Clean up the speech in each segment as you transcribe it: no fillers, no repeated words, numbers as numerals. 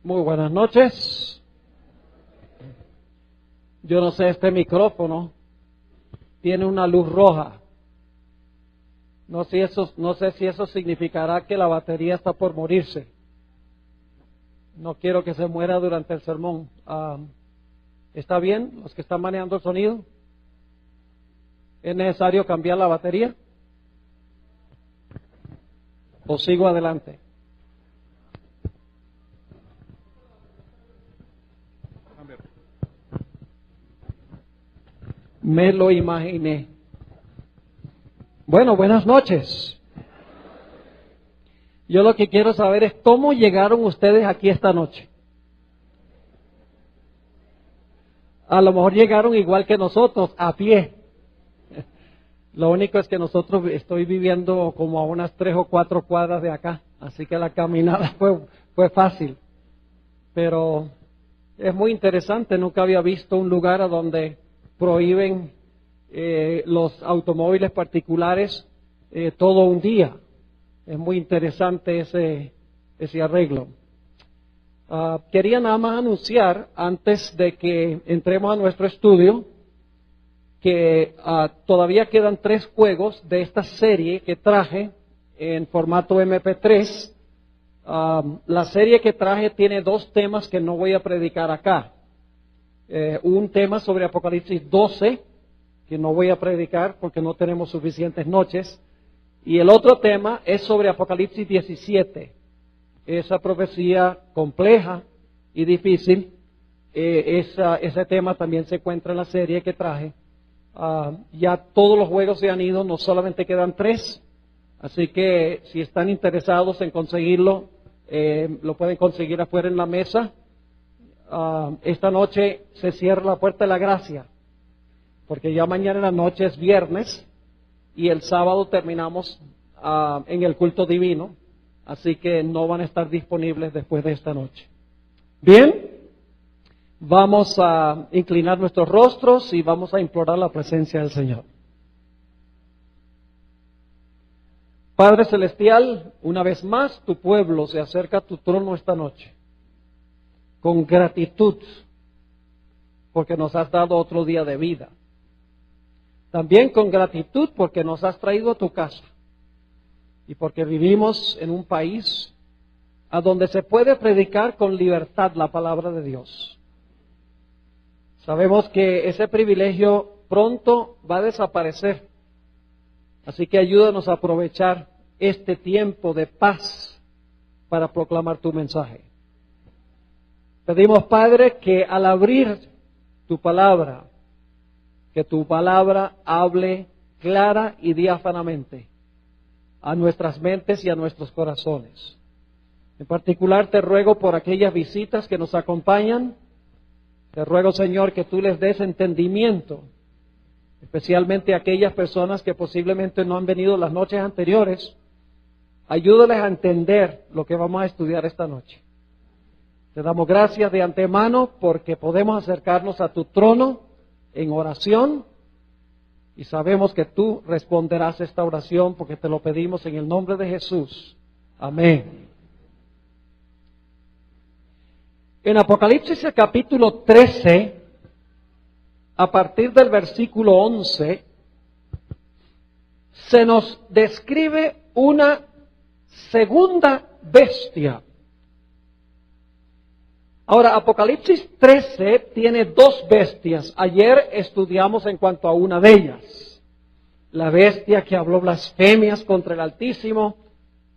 Muy buenas noches. Yo no sé, este micrófono tiene una luz roja. No sé si eso significará que la batería está por morirse. No quiero que se muera durante el sermón. ¿Está bien los que están manejando el sonido? ¿Es necesario cambiar la batería? ¿O sigo adelante? Me lo imaginé. Bueno, buenas noches. Yo lo que quiero saber es cómo llegaron ustedes aquí esta noche. A lo mejor llegaron igual que nosotros, a pie. Lo único es que nosotros estoy viviendo como a unas 3 o 4 cuadras de acá, así que la caminada fue fácil. Pero es muy interesante, nunca había visto un lugar a donde prohíben los automóviles particulares todo un día. Es muy interesante ese arreglo. Quería nada más anunciar, antes de que entremos a nuestro estudio, que todavía quedan 3 juegos de esta serie que traje en formato MP3. La serie que traje tiene 2 temas que no voy a predicar acá. Un tema sobre Apocalipsis 12, que no voy a predicar porque no tenemos suficientes noches. Y el otro tema es sobre Apocalipsis 17. Esa profecía compleja y difícil. Ese tema también se encuentra en la serie que traje. Ya todos los juegos se han ido, no solamente quedan 3. Así que si están interesados en conseguirlo, lo pueden conseguir afuera en la mesa. Esta noche se cierra la puerta de la gracia, porque ya mañana en la noche es viernes y el sábado terminamos en el culto divino, así que no van a estar disponibles después de esta noche. Bien, vamos a inclinar nuestros rostros y vamos a implorar la presencia del Señor. Padre Celestial, una vez más tu pueblo se acerca a tu trono esta noche, con gratitud, porque nos has dado otro día de vida. También con gratitud porque nos has traído a tu casa y porque vivimos en un país a donde se puede predicar con libertad la palabra de Dios. Sabemos que ese privilegio pronto va a desaparecer, así que ayúdanos a aprovechar este tiempo de paz para proclamar tu mensaje. Pedimos, Padre, que al abrir tu palabra, que tu palabra hable clara y diáfanamente a nuestras mentes y a nuestros corazones. En particular te ruego por aquellas visitas que nos acompañan. Te ruego, Señor, que tú les des entendimiento, especialmente a aquellas personas que posiblemente no han venido las noches anteriores. Ayúdales a entender lo que vamos a estudiar esta noche. Te damos gracias de antemano porque podemos acercarnos a tu trono en oración y sabemos que tú responderás esta oración porque te lo pedimos en el nombre de Jesús. Amén. En Apocalipsis el capítulo 13, a partir del versículo 11, se nos describe una segunda bestia. Ahora, Apocalipsis 13 tiene 2 bestias. Ayer estudiamos en cuanto a una de ellas. La bestia que habló blasfemias contra el Altísimo,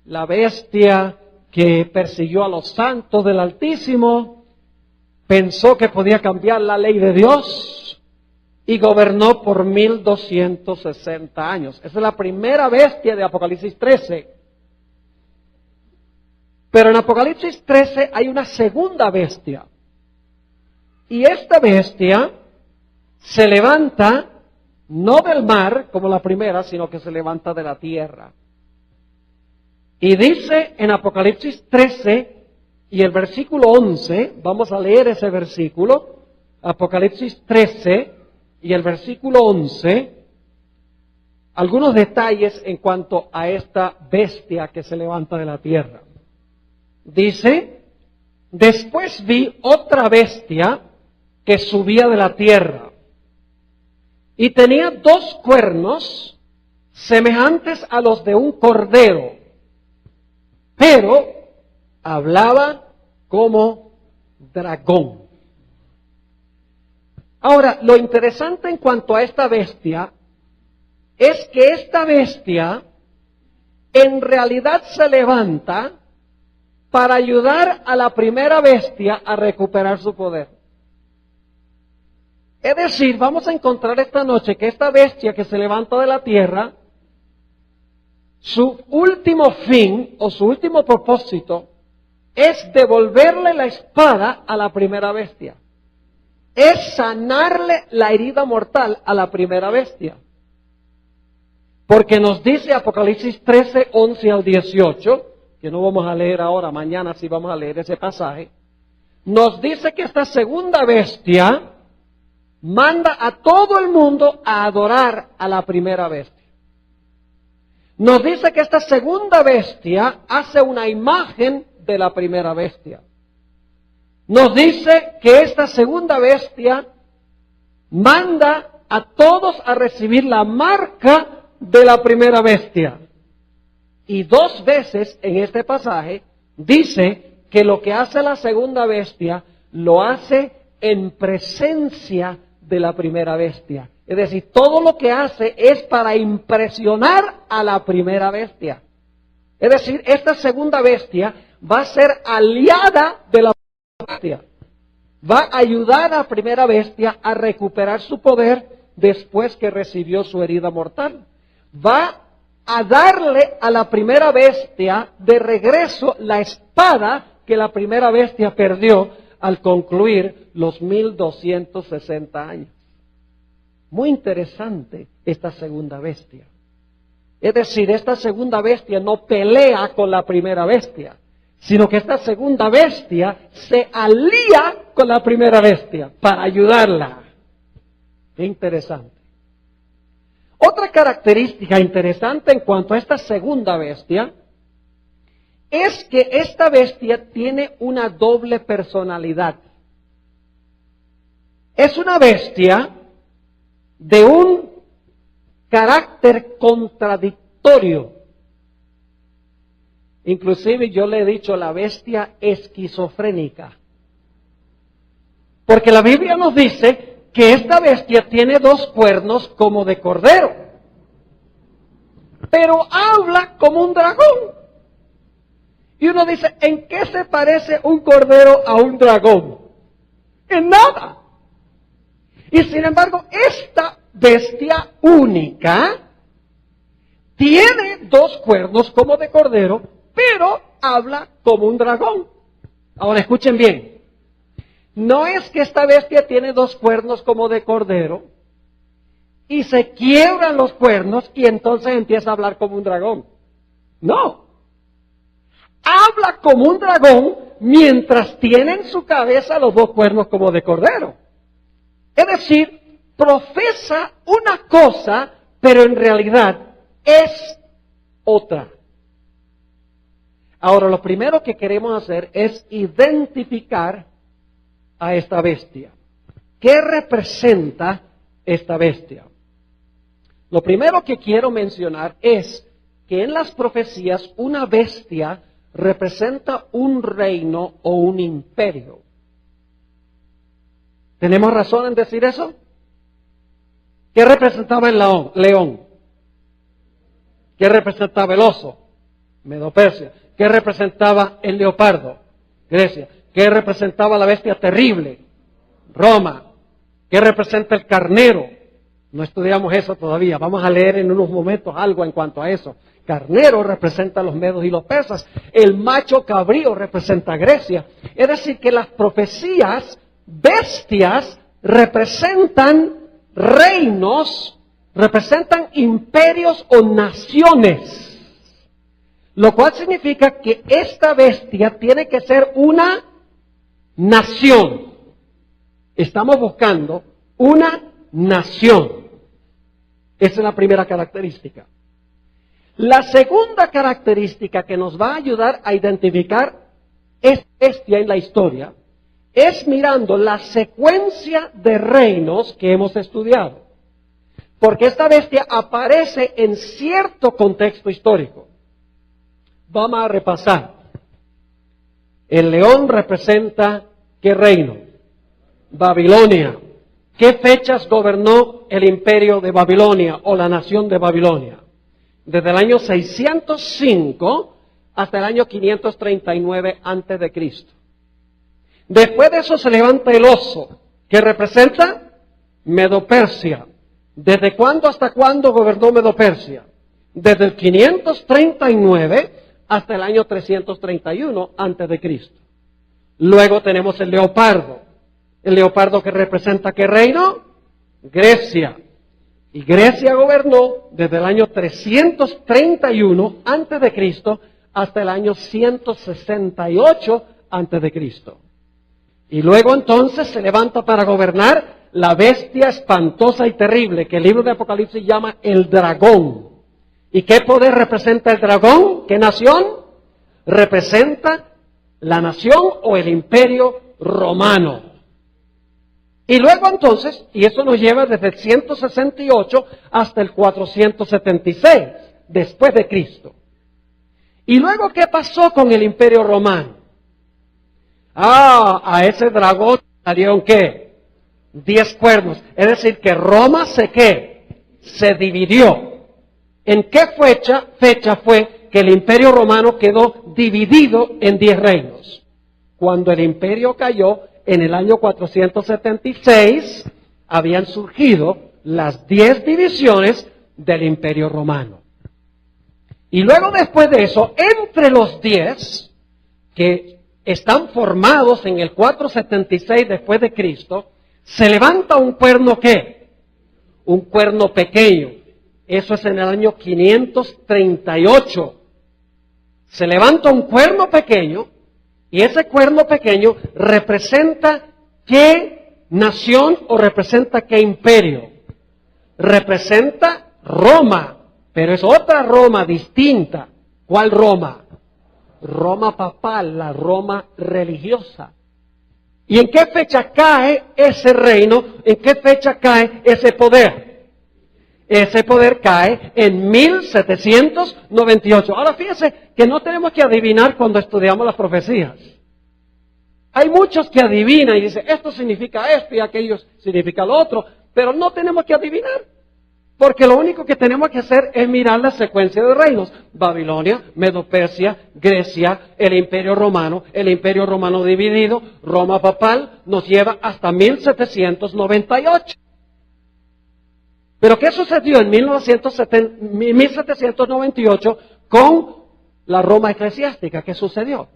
la bestia que persiguió a los santos del Altísimo, pensó que podía cambiar la ley de Dios y gobernó por 1260 años. Esa es la primera bestia de Apocalipsis 13. Pero en Apocalipsis 13 hay una segunda bestia. Y esta bestia se levanta no del mar como la primera, sino que se levanta de la tierra. Y dice en Apocalipsis 13 y el versículo 11, vamos a leer ese versículo, Apocalipsis 13 y el versículo 11, algunos detalles en cuanto a esta bestia que se levanta de la tierra. Dice, Después vi otra bestia que subía de la tierra y tenía 2 cuernos semejantes a los de un cordero, pero hablaba como dragón. Ahora, lo interesante en cuanto a esta bestia es que esta bestia en realidad se levanta para ayudar a la primera bestia a recuperar su poder. Es decir, vamos a encontrar esta noche que esta bestia que se levanta de la tierra, su último fin o su último propósito es devolverle la espada a la primera bestia. Es sanarle la herida mortal a la primera bestia. Porque nos dice Apocalipsis 13, 11 al 18, que no vamos a leer ahora, mañana sí vamos a leer ese pasaje, nos dice que esta segunda bestia manda a todo el mundo a adorar a la primera bestia. Nos dice que esta segunda bestia hace una imagen de la primera bestia. Nos dice que esta segunda bestia manda a todos a recibir la marca de la primera bestia. Y 2 veces en este pasaje dice que lo que hace la segunda bestia lo hace en presencia de la primera bestia. Es decir, todo lo que hace es para impresionar a la primera bestia. Es decir, esta segunda bestia va a ser aliada de la bestia. Va a ayudar a la primera bestia a recuperar su poder después que recibió su herida mortal. Va a darle a la primera bestia de regreso la espada que la primera bestia perdió al concluir los 1260 años. Muy interesante esta segunda bestia. Es decir, esta segunda bestia no pelea con la primera bestia, sino que esta segunda bestia se alía con la primera bestia para ayudarla. Qué interesante. Otra característica interesante en cuanto a esta segunda bestia es que esta bestia tiene una doble personalidad. Es una bestia de un carácter contradictorio. Inclusive yo le he dicho la bestia esquizofrénica. Porque la Biblia nos dice que esta bestia tiene 2 cuernos como de cordero, pero habla como un dragón. Y uno dice, ¿en qué se parece un cordero a un dragón? En nada. Y sin embargo, esta bestia única tiene 2 cuernos como de cordero, pero habla como un dragón. Ahora escuchen bien. No es que esta bestia tiene 2 cuernos como de cordero y se quiebran los cuernos y entonces empieza a hablar como un dragón. No. Habla como un dragón mientras tiene en su cabeza los 2 cuernos como de cordero. Es decir, profesa una cosa, pero en realidad es otra. Ahora, lo primero que queremos hacer es identificar a esta bestia. ¿Qué representa esta bestia? Lo primero que quiero mencionar es que en las profecías una bestia representa un reino o un imperio. ¿Tenemos razón en decir eso? ¿Qué representaba el león? ¿Qué representaba el oso? Medo-Persia. ¿Qué representaba el leopardo? Grecia. ¿Qué representaba la bestia terrible? Roma. ¿Qué representa el carnero? No estudiamos eso todavía. Vamos a leer en unos momentos algo en cuanto a eso. Carnero representa a los medos y los persas. El macho cabrío representa a Grecia. Es decir, que las profecías, bestias, representan reinos, representan imperios o naciones. Lo cual significa que esta bestia tiene que ser una nación. Estamos buscando una nación. Esa es la primera característica. La segunda característica que nos va a ayudar a identificar esta bestia en la historia, es mirando la secuencia de reinos que hemos estudiado. Porque esta bestia aparece en cierto contexto histórico. Vamos a repasar. El león representa ¿qué reino? Babilonia. ¿Qué fechas gobernó el imperio de Babilonia o la nación de Babilonia? Desde el año 605 hasta el año 539 antes de Cristo. Después de eso se levanta el oso, que representa Medo-Persia. ¿Desde cuándo hasta cuándo gobernó Medo-Persia? Desde el 539 hasta el año 331 antes de Cristo. Luego tenemos el leopardo. El leopardo que representa ¿qué reino? Grecia. Y Grecia gobernó desde el año 331 antes de Cristo hasta el año 168 antes de Cristo. Y luego entonces se levanta para gobernar la bestia espantosa y terrible que el libro de Apocalipsis llama el dragón. ¿Y qué poder representa el dragón? ¿Qué nación? Representa la nación o el imperio romano. Y luego entonces, y eso nos lleva desde el 168 hasta el 476, después de Cristo. Y luego, ¿qué pasó con el imperio romano? A ese dragón salieron ¿qué? 10 cuernos. Es decir, que Roma se dividió. ¿En qué fecha fue que el imperio romano quedó dividido en 10 reinos? Cuando el imperio cayó en el año 476, habían surgido las 10 divisiones del imperio romano. Y luego después de eso, entre los 10 que están formados en el 476 después de Cristo, se levanta un cuerno ¿qué? Un cuerno pequeño. Eso es en el año 538. Se levanta un cuerno pequeño y ese cuerno pequeño representa ¿qué nación o representa qué imperio? Representa Roma, pero es otra Roma distinta. ¿Cuál Roma? Roma papal, la Roma religiosa. ¿Y en qué fecha cae ese reino? ¿En qué fecha cae ese poder? Ese poder cae en 1798. Ahora fíjense que no tenemos que adivinar cuando estudiamos las profecías. Hay muchos que adivinan y dicen, esto significa esto y aquello significa lo otro, pero no tenemos que adivinar. Porque lo único que tenemos que hacer es mirar la secuencia de reinos. Babilonia, Medo-Persia, Grecia, el imperio romano dividido, Roma papal, nos lleva hasta 1798. Pero ¿qué sucedió en 1798 con la Roma eclesiástica? ¿Qué sucedió?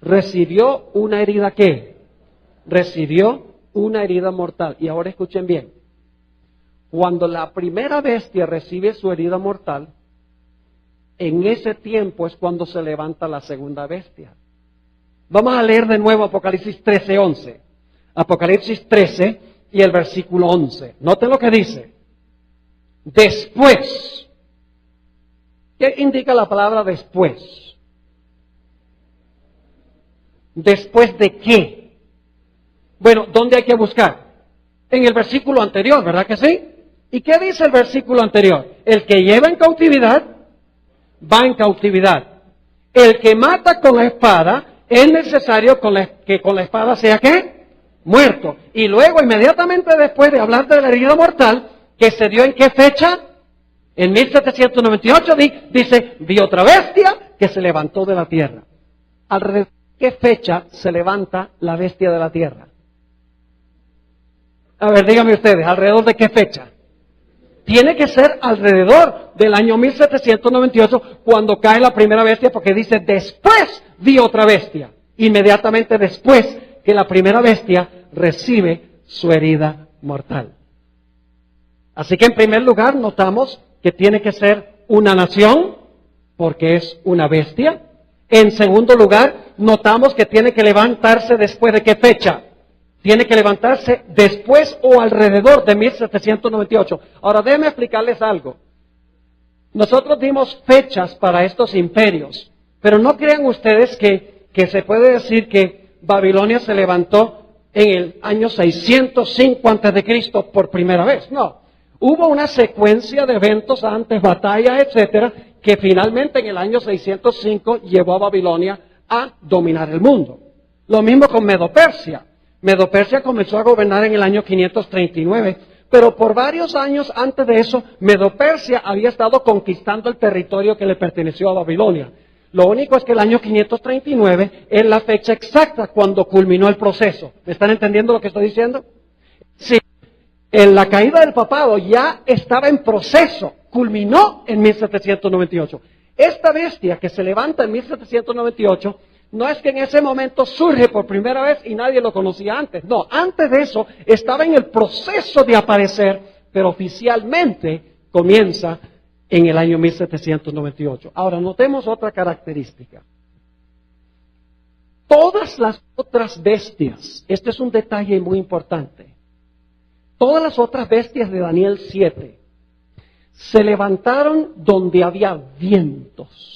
Recibió una herida ¿qué? Recibió una herida mortal. Y ahora escuchen bien. Cuando la primera bestia recibe su herida mortal, en ese tiempo es cuando se levanta la segunda bestia. Vamos a leer de nuevo Apocalipsis 13:11. Apocalipsis 13 y el versículo 11. Noten lo que dice. Después. ¿Qué indica la palabra después? ¿Después de qué? Bueno, ¿dónde hay que buscar? En el versículo anterior, ¿verdad que sí? ¿Y qué dice el versículo anterior? El que lleva en cautividad, va en cautividad. El que mata con la espada, es necesario que con la espada sea ¿qué? Muerto. Y luego, inmediatamente después de hablar de la herida mortal, que se dio en qué fecha? En 1798 dice, vi otra bestia que se levantó de la tierra. ¿Alrededor de qué fecha se levanta la bestia de la tierra? A ver, díganme ustedes, ¿alrededor de qué fecha? Tiene que ser alrededor del año 1798 cuando cae la primera bestia, porque dice, después vi otra bestia. Inmediatamente después que la primera bestia recibe su herida mortal. Así que en primer lugar notamos que tiene que ser una nación, porque es una bestia. En segundo lugar, notamos que tiene que levantarse después de qué fecha. Tiene que levantarse después o alrededor de 1798. Ahora déjenme explicarles algo. Nosotros dimos fechas para estos imperios, pero no crean ustedes que que se puede decir que Babilonia se levantó en el año 605 a.C. por primera vez. No, hubo una secuencia de eventos antes, batallas, etcétera, que finalmente en el año 605 llevó a Babilonia a dominar el mundo. Lo mismo con Medo-Persia. Medo-Persia comenzó a gobernar en el año 539, pero por varios años antes de eso, Medo-Persia había estado conquistando el territorio que le perteneció a Babilonia. Lo único es que el año 539 es la fecha exacta cuando culminó el proceso. ¿Me están entendiendo lo que estoy diciendo? Sí. En la caída del papado ya estaba en proceso, culminó en 1798. Esta bestia que se levanta en 1798, no es que en ese momento surge por primera vez y nadie lo conocía antes. No, antes de eso estaba en el proceso de aparecer, pero oficialmente comienza en el año 1798. Ahora, notemos otra característica. Todas las otras bestias, este es un detalle muy importante, todas las otras bestias de Daniel 7 se levantaron donde había vientos.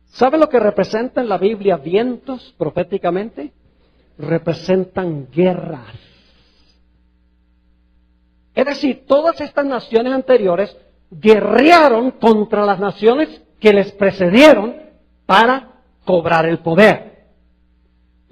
¿Sabe lo que representa en la Biblia vientos proféticamente? Representan guerras. Es decir, todas estas naciones anteriores guerrearon contra las naciones que les precedieron para cobrar el poder.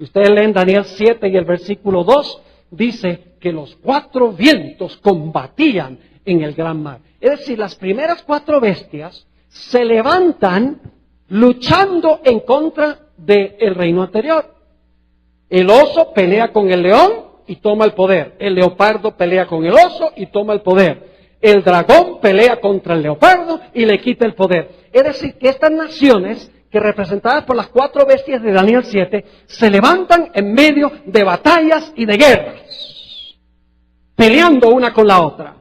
Ustedes leen Daniel 7 y el versículo 2, dice que los 4 vientos combatían en el gran mar. Es decir, las primeras 4 bestias se levantan luchando en contra del reino anterior. El oso pelea con el león y toma el poder. El leopardo pelea con el oso y toma el poder. El dragón pelea contra el leopardo y le quita el poder. Es decir, que estas naciones, que representadas por las 4 bestias de Daniel 7, se levantan en medio de batallas y de guerras, peleando una con la otra.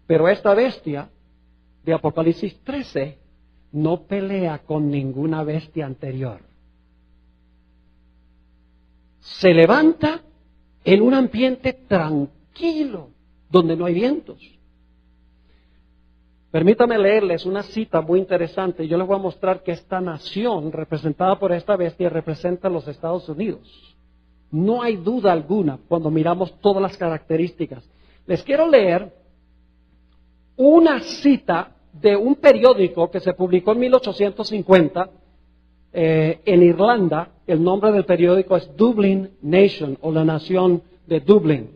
Pero esta bestia de Apocalipsis 13 no pelea con ninguna bestia anterior. Se levanta en un ambiente tranquilo, donde no hay vientos. Permítame leerles una cita muy interesante. Yo les voy a mostrar que esta nación representada por esta bestia representa a los Estados Unidos. No hay duda alguna cuando miramos todas las características. Les quiero leer una cita de un periódico que se publicó en 1850 en Irlanda. El nombre del periódico es Dublin Nation, o la nación de Dublín.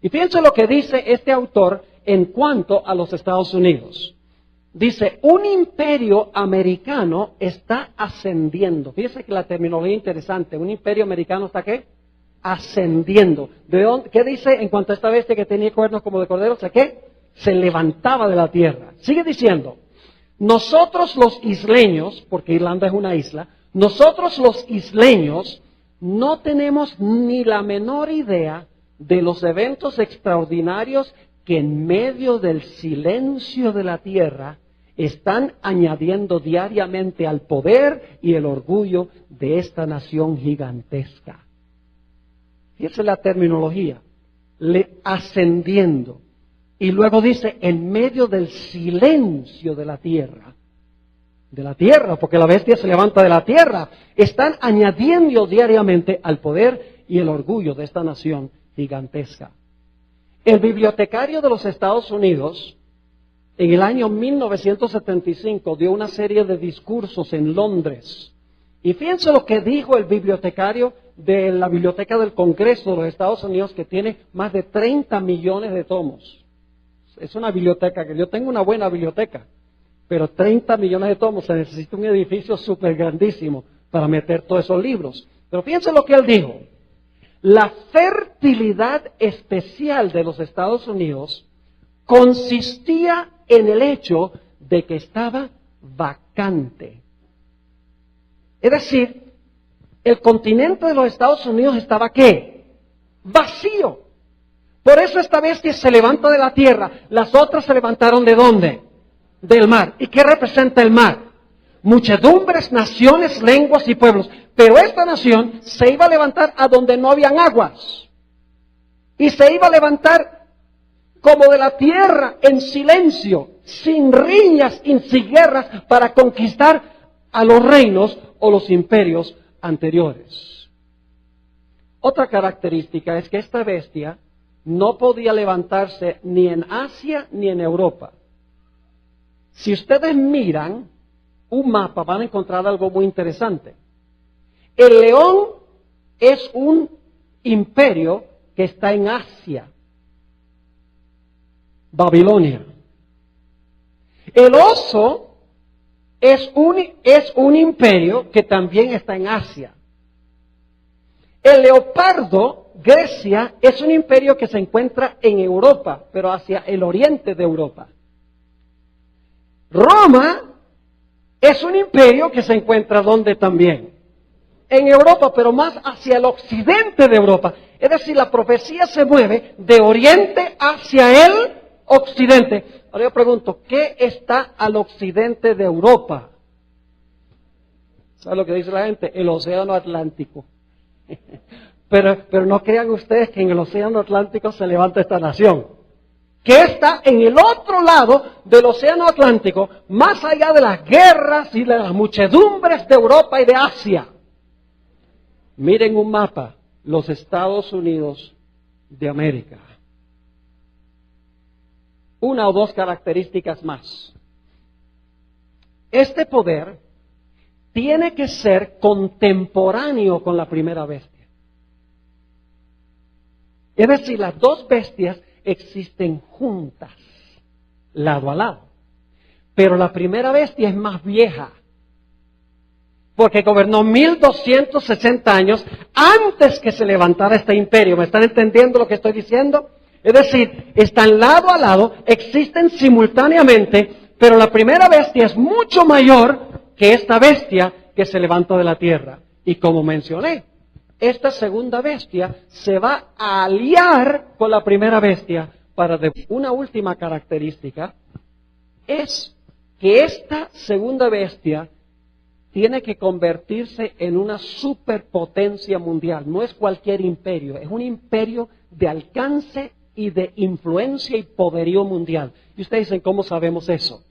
Y fíjense lo que dice este autor en cuanto a los Estados Unidos. Dice, un imperio americano está ascendiendo. Fíjense que la terminología es interesante. Un imperio americano está ¿qué? Ascendiendo. ¿De dónde? ¿Qué dice en cuanto a esta bestia que tenía cuernos como de cordero? ¿Se qué? Se levantaba de la tierra. Sigue diciendo, nosotros los isleños, porque Irlanda es una isla, nosotros los isleños no tenemos ni la menor idea de los eventos extraordinarios que en medio del silencio de la tierra están añadiendo diariamente al poder y el orgullo de esta nación gigantesca. Fíjense la terminología, ascendiendo. Y luego dice, en medio del silencio de la tierra, porque la bestia se levanta de la tierra, están añadiendo diariamente al poder y el orgullo de esta nación gigantesca. El bibliotecario de los Estados Unidos, en el año 1975, dio una serie de discursos en Londres. Y fíjense lo que dijo el bibliotecario de la Biblioteca del Congreso de los Estados Unidos, que tiene más de 30 millones de tomos. Es una biblioteca, que yo tengo una buena biblioteca, pero 30 millones de tomos, se necesita un edificio súper grandísimo para meter todos esos libros. Pero fíjense lo que él dijo. La fertilidad especial de los Estados Unidos consistía en el hecho de que estaba vacante. Es decir, el continente de los Estados Unidos estaba ¿qué? Vacío. Por eso esta bestia se levanta de la tierra. Las otras se levantaron ¿de dónde? Del mar. ¿Y qué representa el mar? Muchedumbres, naciones, lenguas y pueblos. Pero esta nación se iba a levantar a donde no habían aguas. Y se iba a levantar como de la tierra, en silencio, sin riñas y sin guerras, para conquistar a los reinos o los imperios anteriores. Otra característica es que esta bestia no podía levantarse ni en Asia ni en Europa. Si ustedes miran un mapa van a encontrar algo muy interesante. El león es un imperio que está en Asia, Babilonia. El oso es un imperio que también está en Asia. El leopardo, Grecia, es un imperio que se encuentra en Europa, pero hacia el oriente de Europa. Roma es un imperio que se encuentra ¿dónde también? En Europa, pero más hacia el occidente de Europa. Es decir, la profecía se mueve de oriente hacia el occidente. Ahora yo pregunto, ¿qué está al occidente de Europa? ¿Sabe lo que dice la gente? El océano Atlántico. Pero no crean ustedes que en el océano Atlántico se levanta esta nación. Que está en el otro lado del océano Atlántico, más allá de las guerras y de las muchedumbres de Europa y de Asia. Miren un mapa, los Estados Unidos de América. Una o dos características más. Este poder tiene que ser contemporáneo con la primera bestia. Es decir, las dos bestias existen juntas, lado a lado. Pero la primera bestia es más vieja, porque gobernó 1260 años antes que se levantara este imperio. ¿Me están entendiendo lo que estoy diciendo? Es decir, están lado a lado, existen simultáneamente, pero la primera bestia es mucho mayor que esta bestia que se levanta de la tierra. Y como mencioné, esta segunda bestia se va a aliar con la primera bestia para... Una última característica es que esta segunda bestia tiene que convertirse en una superpotencia mundial. No es cualquier imperio, es un imperio de alcance y de influencia y poderío mundial. Y ustedes dicen, ¿cómo sabemos eso?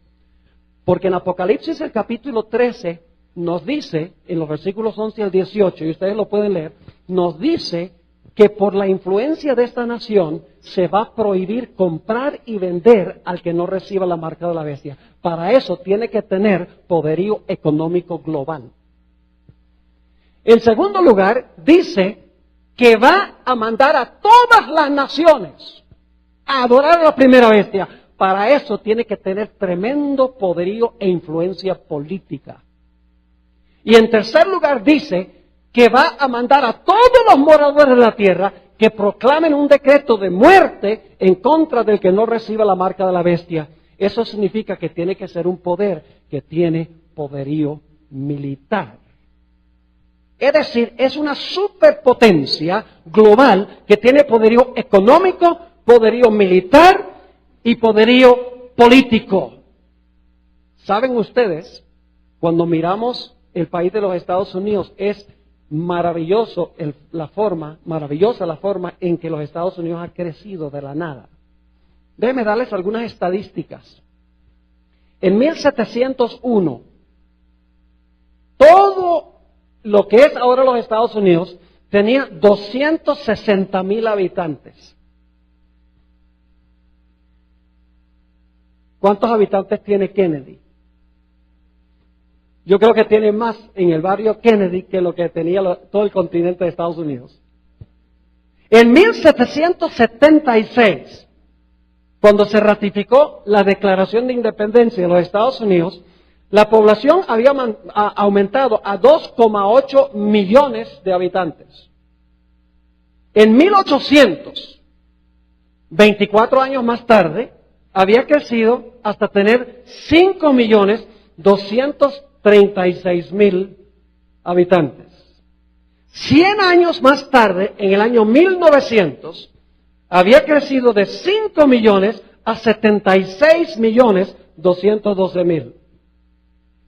Porque en Apocalipsis el capítulo 13 nos dice, en los versículos 11 al 18, y ustedes lo pueden leer, nos dice que por la influencia de esta nación se va a prohibir comprar y vender al que no reciba la marca de la bestia. Para eso tiene que tener poderío económico global. En segundo lugar, dice que va a mandar a todas las naciones a adorar a la primera bestia. Para eso tiene que tener tremendo poderío e influencia política. Y en tercer lugar dice que va a mandar a todos los moradores de la tierra que proclamen un decreto de muerte en contra del que no reciba la marca de la bestia. Eso significa que tiene que ser un poder que tiene poderío militar. Es decir, es una superpotencia global que tiene poderío económico, poderío militar y poderío político. ¿Saben ustedes? Cuando miramos el país de los Estados Unidos, es maravillosa la forma en que los Estados Unidos ha crecido de la nada. Déjenme darles algunas estadísticas. En 1701, todo lo que es ahora los Estados Unidos tenía 260,000 habitantes. ¿Cuántos habitantes tiene Kennedy? Yo creo que tiene más en el barrio Kennedy que lo que tenía todo el continente de Estados Unidos. En 1776, cuando se ratificó la Declaración de Independencia de los Estados Unidos, la población había aumentado a 2,8 millones de habitantes. En 1800, 24 años más tarde, había crecido hasta tener 5,236,000 habitantes. 100 años más tarde, en el año 1900, había crecido de 5 millones a 76,212,000.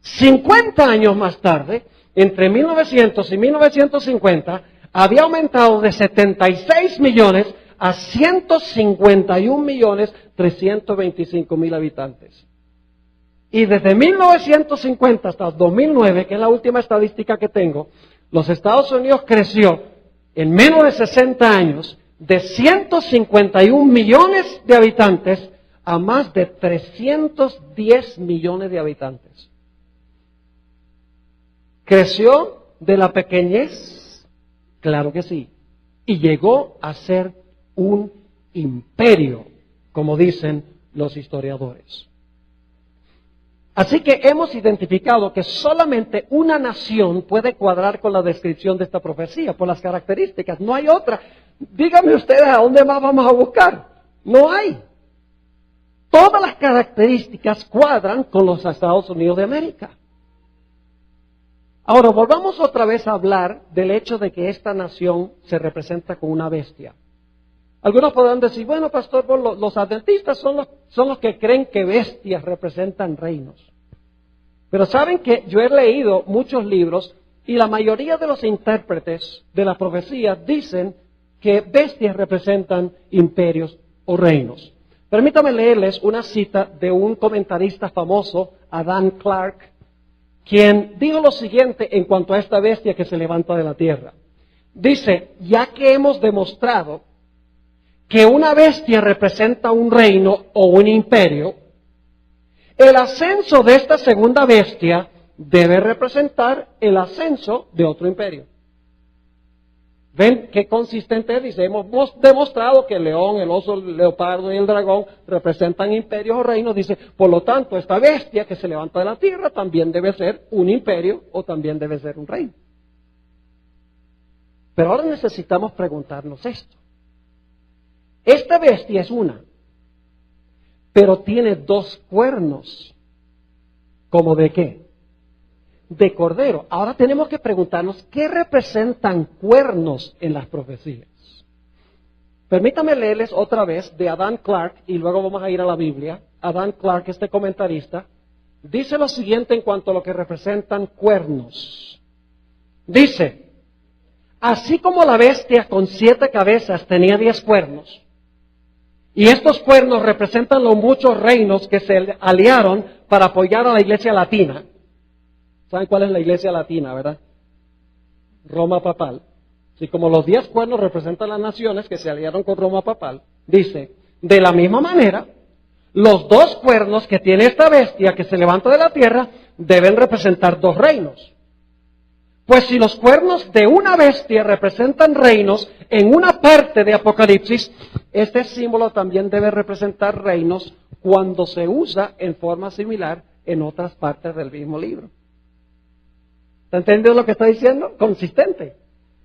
50 años más tarde, entre 1900 y 1950, había aumentado de 76 millones a 151,325,000 habitantes. Y desde 1950 hasta 2009, que es la última estadística que tengo, los Estados Unidos creció en menos de 60 años de 151 millones de habitantes a más de 310 millones de habitantes. ¿Creció de la pequeñez? Claro que sí. Y llegó a ser un imperio, como dicen los historiadores. Así que hemos identificado que solamente una nación puede cuadrar con la descripción de esta profecía, por las características. No hay otra. Díganme ustedes a dónde más vamos a buscar. No hay. Todas las características cuadran con los Estados Unidos de América. Ahora, volvamos otra vez a hablar del hecho de que esta nación se representa con una bestia. Algunos podrán decir, bueno, pastor, los adventistas son los que creen que bestias representan reinos. Pero saben que yo he leído muchos libros y la mayoría de los intérpretes de las profecías dicen que bestias representan imperios o reinos. Permítanme leerles una cita de un comentarista famoso, Adam Clark, quien dijo lo siguiente en cuanto a esta bestia que se levanta de la tierra. Dice, ya que hemos demostrado que una bestia representa un reino o un imperio, el ascenso de esta segunda bestia debe representar el ascenso de otro imperio. ¿Ven qué consistente es? Dice, hemos demostrado que el león, el oso, el leopardo y el dragón representan imperios o reinos. Dice, por lo tanto, esta bestia que se levanta de la tierra también debe ser un imperio o también debe ser un reino. Pero ahora necesitamos preguntarnos esto. Esta bestia es una, pero tiene dos cuernos. ¿Cómo de qué? De cordero. Ahora tenemos que preguntarnos, ¿qué representan cuernos en las profecías? Permítame leerles otra vez de Adam Clark, y luego vamos a ir a la Biblia. Adam Clark, este comentarista, dice lo siguiente en cuanto a lo que representan cuernos. Dice, así como la bestia con 7 cabezas tenía 10 cuernos, y estos cuernos representan los muchos reinos que se aliaron para apoyar a la iglesia latina. ¿Saben cuál es la iglesia latina, verdad? Roma papal. Así como los 10 cuernos representan las naciones que se aliaron con Roma papal, dice, de la misma manera, los 2 cuernos que tiene esta bestia que se levanta de la tierra deben representar 2 reinos. Pues si los cuernos de una bestia representan reinos en una parte de Apocalipsis, este símbolo también debe representar reinos cuando se usa en forma similar en otras partes del mismo libro. ¿Está entendiendo lo que está diciendo? Consistente.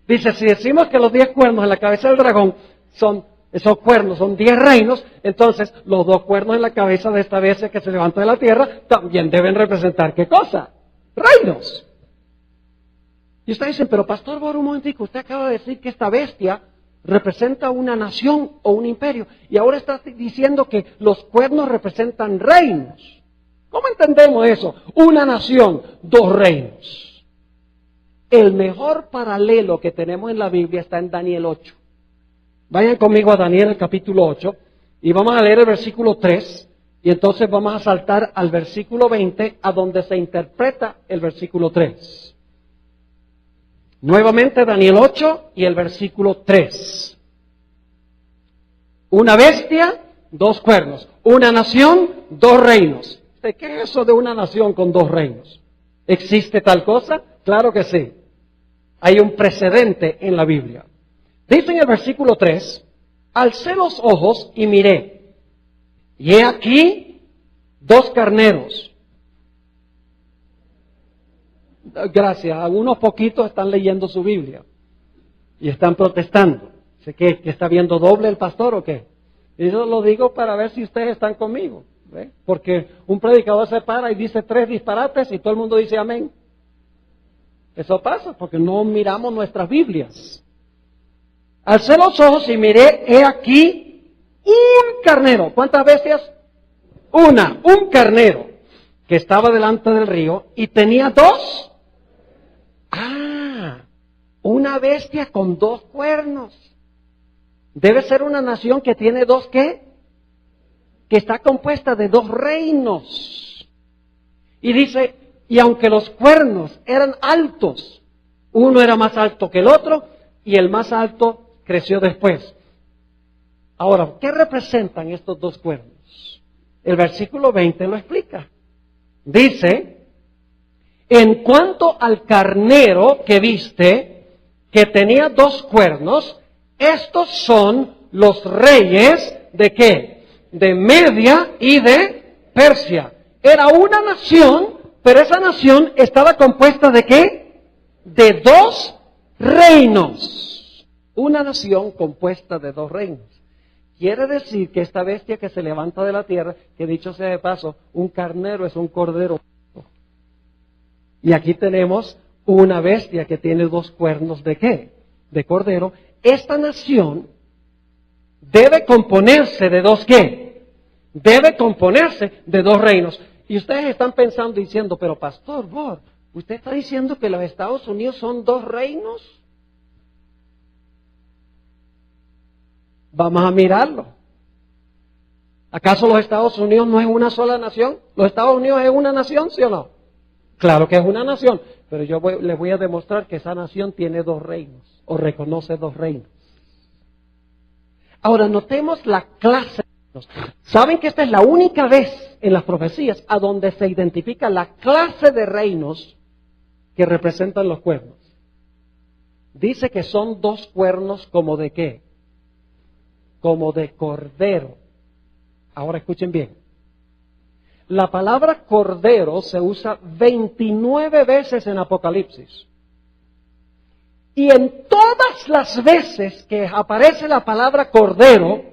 Dice, si decimos que los 10 cuernos en la cabeza del dragón esos cuernos son 10 reinos, entonces los 2 cuernos en la cabeza de esta bestia que se levanta de la tierra también deben representar ¿qué cosa? Reinos. Y ustedes dicen, pero pastor, por un momentico, usted acaba de decir que esta bestia representa una nación o un imperio, y ahora está diciendo que los cuernos representan reinos. ¿Cómo entendemos eso? Una nación, 2 reinos. El mejor paralelo que tenemos en la Biblia está en Daniel 8. Vayan conmigo a Daniel, el capítulo 8, y vamos a leer el versículo 3, y entonces vamos a saltar al versículo 20, a donde se interpreta el versículo 3. Nuevamente Daniel 8 y el versículo 3. Una bestia, 2 cuernos. Una nación, 2 reinos. ¿De qué es eso de una nación con 2 reinos? ¿Existe tal cosa? Claro que sí. Hay un precedente en la Biblia. Dice en el versículo 3, alcé los ojos y miré, y he aquí 2 carneros. Gracias, algunos poquitos están leyendo su Biblia y están protestando. ¿Sé que está viendo doble el pastor o qué? Y yo lo digo para ver si ustedes están conmigo, ¿ve? Porque un predicador se para y dice 3 disparates y todo el mundo dice amén. Eso pasa porque no miramos nuestras Biblias. Alcé los ojos y miré, he aquí un carnero. ¿Cuántas bestias? Un carnero que estaba delante del río y tenía 2. Una bestia con 2 cuernos. Debe ser una nación que tiene 2 ¿qué? Que está compuesta de 2 reinos. Y dice, y aunque los cuernos eran altos, uno era más alto que el otro, y el más alto creció después. Ahora, ¿qué representan estos dos cuernos? El versículo 20 lo explica. Dice, en cuanto al carnero que viste, que tenía dos cuernos, estos son los reyes ¿de qué? De Media y de Persia. Era una nación, pero esa nación estaba compuesta ¿de qué? De dos reinos. Una nación compuesta de dos reinos. Quiere decir que esta bestia que se levanta de la tierra, que dicho sea de paso, un carnero es un cordero. Y aquí tenemos una bestia que tiene dos cuernos ¿de qué? De cordero. Esta nación debe componerse de dos ¿qué? Debe componerse de dos reinos. Y ustedes están pensando diciendo, pero pastor, ¿usted está diciendo que los Estados Unidos son dos reinos? Vamos a mirarlo. ¿Acaso los Estados Unidos no es una sola nación? ¿Los Estados Unidos es una nación, sí o no? Claro que es una nación, pero yo les voy a demostrar que esa nación tiene dos reinos, o reconoce dos reinos. Ahora, notemos la clase. ¿Saben que esta es la única vez en las profecías a donde se identifica la clase de reinos que representan los cuernos? Dice que son dos cuernos como de ¿qué? Como de cordero. Ahora escuchen bien. La palabra cordero se usa 29 veces en Apocalipsis. Y en todas las veces que aparece la palabra cordero,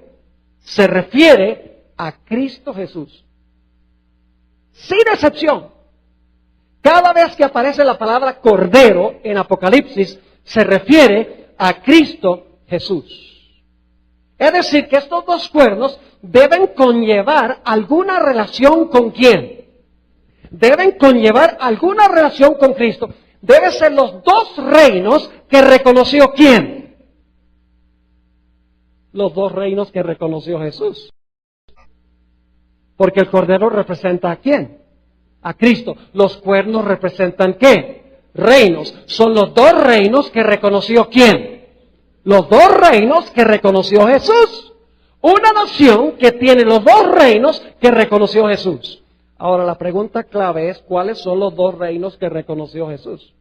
se refiere a Cristo Jesús. Sin excepción. Cada vez que aparece la palabra cordero en Apocalipsis, se refiere a Cristo Jesús. Es decir, que estos dos cuernos deben conllevar alguna relación con ¿quién? Deben conllevar alguna relación con Cristo. Deben ser los dos reinos que reconoció ¿quién? Los dos reinos que reconoció Jesús. Porque el cordero representa ¿a quién? A Cristo. Los cuernos representan ¿qué? Reinos. Son los dos reinos que reconoció ¿quién? Los dos reinos que reconoció Jesús. Una nación que tiene los dos reinos que reconoció Jesús. Ahora la pregunta clave es, ¿cuáles son los dos reinos que reconoció Jesús?